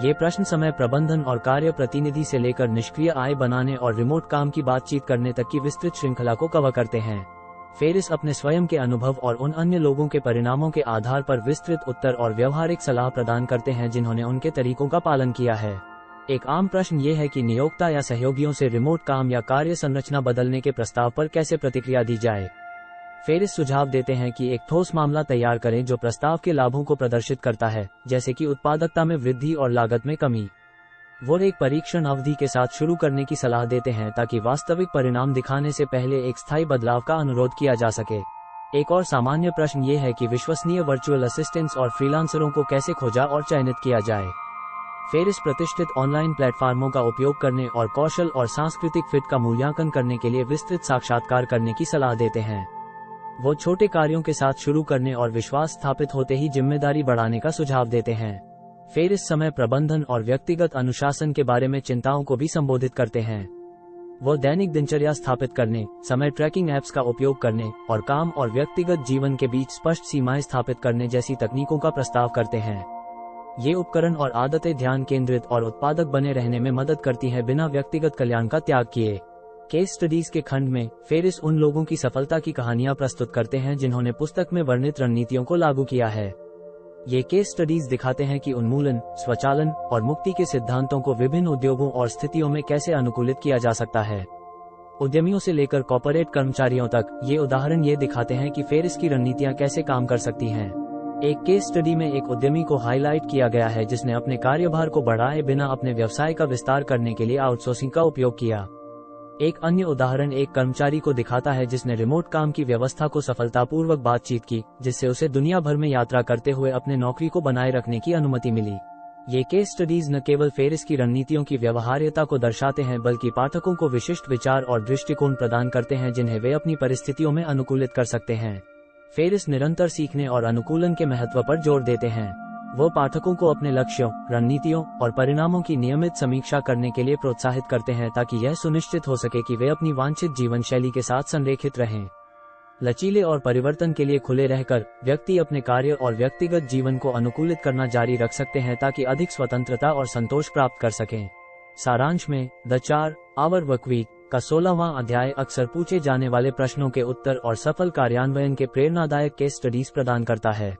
ये प्रश्न समय प्रबंधन और कार्य प्रतिनिधि से लेकर निष्क्रिय आय बनाने और रिमोट काम की बातचीत करने तक की विस्तृत श्रृंखला को कवर करते हैं। फेरिस अपने स्वयं के अनुभव और उन अन्य लोगों के परिणामों के आधार पर विस्तृत उत्तर और व्यवहारिक सलाह प्रदान करते हैं जिन्होंने उनके तरीकों का पालन किया है। एक आम प्रश्न ये है कि नियोक्ता या सहयोगियों से रिमोट काम या कार्य संरचना बदलने के प्रस्ताव पर कैसे प्रतिक्रिया दी जाए। फेरिस सुझाव देते हैं कि एक ठोस मामला तैयार करें जो प्रस्ताव के लाभों को प्रदर्शित करता है, जैसे कि उत्पादकता में वृद्धि और लागत में कमी। वो एक परीक्षण अवधि के साथ शुरू करने की सलाह देते हैं ताकि वास्तविक परिणाम दिखाने से पहले एक स्थायी बदलाव का अनुरोध किया जा सके। एक और सामान्य प्रश्न ये है कि विश्वसनीय वर्चुअल असिस्टेंट्स और फ्रीलांसरों को कैसे खोजा और चयनित किया जाए। फेरिस प्रतिष्ठित ऑनलाइन प्लेटफार्मों का उपयोग करने और कौशल और सांस्कृतिक फिट का मूल्यांकन करने के लिए विस्तृत साक्षात्कार करने की सलाह देते हैं। वो छोटे कार्यों के साथ शुरू करने और विश्वास स्थापित होते ही जिम्मेदारी बढ़ाने का सुझाव देते हैं। फेरिस समय प्रबंधन और व्यक्तिगत अनुशासन के बारे में चिंताओं को भी संबोधित करते हैं। वो दैनिक दिनचर्या स्थापित करने, समय ट्रैकिंग ऐप्स का उपयोग करने और काम और व्यक्तिगत जीवन के बीच स्पष्ट सीमाएं स्थापित करने जैसी तकनीकों का प्रस्ताव करते हैं। ये उपकरण और आदतें ध्यान केंद्रित और उत्पादक बने रहने में मदद करती हैं बिना व्यक्तिगत कल्याण का त्याग किए। केस स्टडीज के खंड में फेरिस उन लोगों की सफलता की कहानियां प्रस्तुत करते हैं जिन्होंने पुस्तक में वर्णित रणनीतियों को लागू किया है। ये केस स्टडीज दिखाते हैं कि उन्मूलन, स्वचालन और मुक्ति के सिद्धांतों को विभिन्न उद्योगों और स्थितियों में कैसे अनुकूलित किया जा सकता है। उद्यमियों से लेकर कॉर्पोरेट कर्मचारियों तक ये उदाहरण ये दिखाते हैं कि फेरिस की रणनीतियां कैसे काम कर सकती हैं। एक केस स्टडी में एक उद्यमी को हाईलाइट किया गया है जिसने अपने कार्यभार को बढ़ाए बिना अपने व्यवसाय का विस्तार करने के लिए आउटसोर्सिंग का उपयोग किया। एक अन्य उदाहरण एक कर्मचारी को दिखाता है जिसने रिमोट काम की व्यवस्था को सफलतापूर्वक बातचीत की, जिससे उसे दुनिया भर में यात्रा करते हुए अपने नौकरी को बनाए रखने की अनुमति मिली। ये केस स्टडीज न केवल फेरिस की रणनीतियों की व्यवहार्यता को दर्शाते हैं बल्कि पाठकों को विशिष्ट विचार और दृष्टिकोण प्रदान करते हैं जिन्हें वे अपनी परिस्थितियों में अनुकूलित कर सकते हैं। फेरिस निरंतर सीखने और अनुकूलन के महत्व पर जोर देते हैं। वो पाठकों को अपने लक्ष्यों, रणनीतियों और परिणामों की नियमित समीक्षा करने के लिए प्रोत्साहित करते हैं ताकि यह सुनिश्चित हो सके कि वे अपनी वांछित जीवन शैली के साथ संरेखित रहें। लचीले और परिवर्तन के लिए खुले रहकर व्यक्ति अपने कार्य और व्यक्तिगत जीवन को अनुकूलित करना जारी रख सकते हैं ताकि अधिक स्वतंत्रता और संतोष प्राप्त कर सकें। सारांश में द 4 आवर वर्कवीक का 16वां अध्याय अक्सर पूछे जाने वाले प्रश्नों के उत्तर और सफल कार्यान्वयन के प्रेरणादायक केस स्टडीज प्रदान करता है।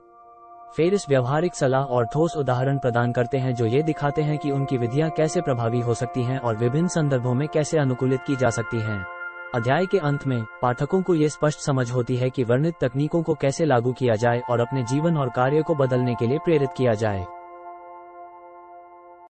फेरिस व्यवहारिक सलाह और ठोस उदाहरण प्रदान करते हैं जो ये दिखाते हैं कि उनकी विधियां कैसे प्रभावी हो सकती हैं और विभिन्न संदर्भों में कैसे अनुकूलित की जा सकती हैं। अध्याय के अंत में पाठकों को ये स्पष्ट समझ होती है कि वर्णित तकनीकों को कैसे लागू किया जाए और अपने जीवन और कार्य को बदलने के लिए प्रेरित किया जाए।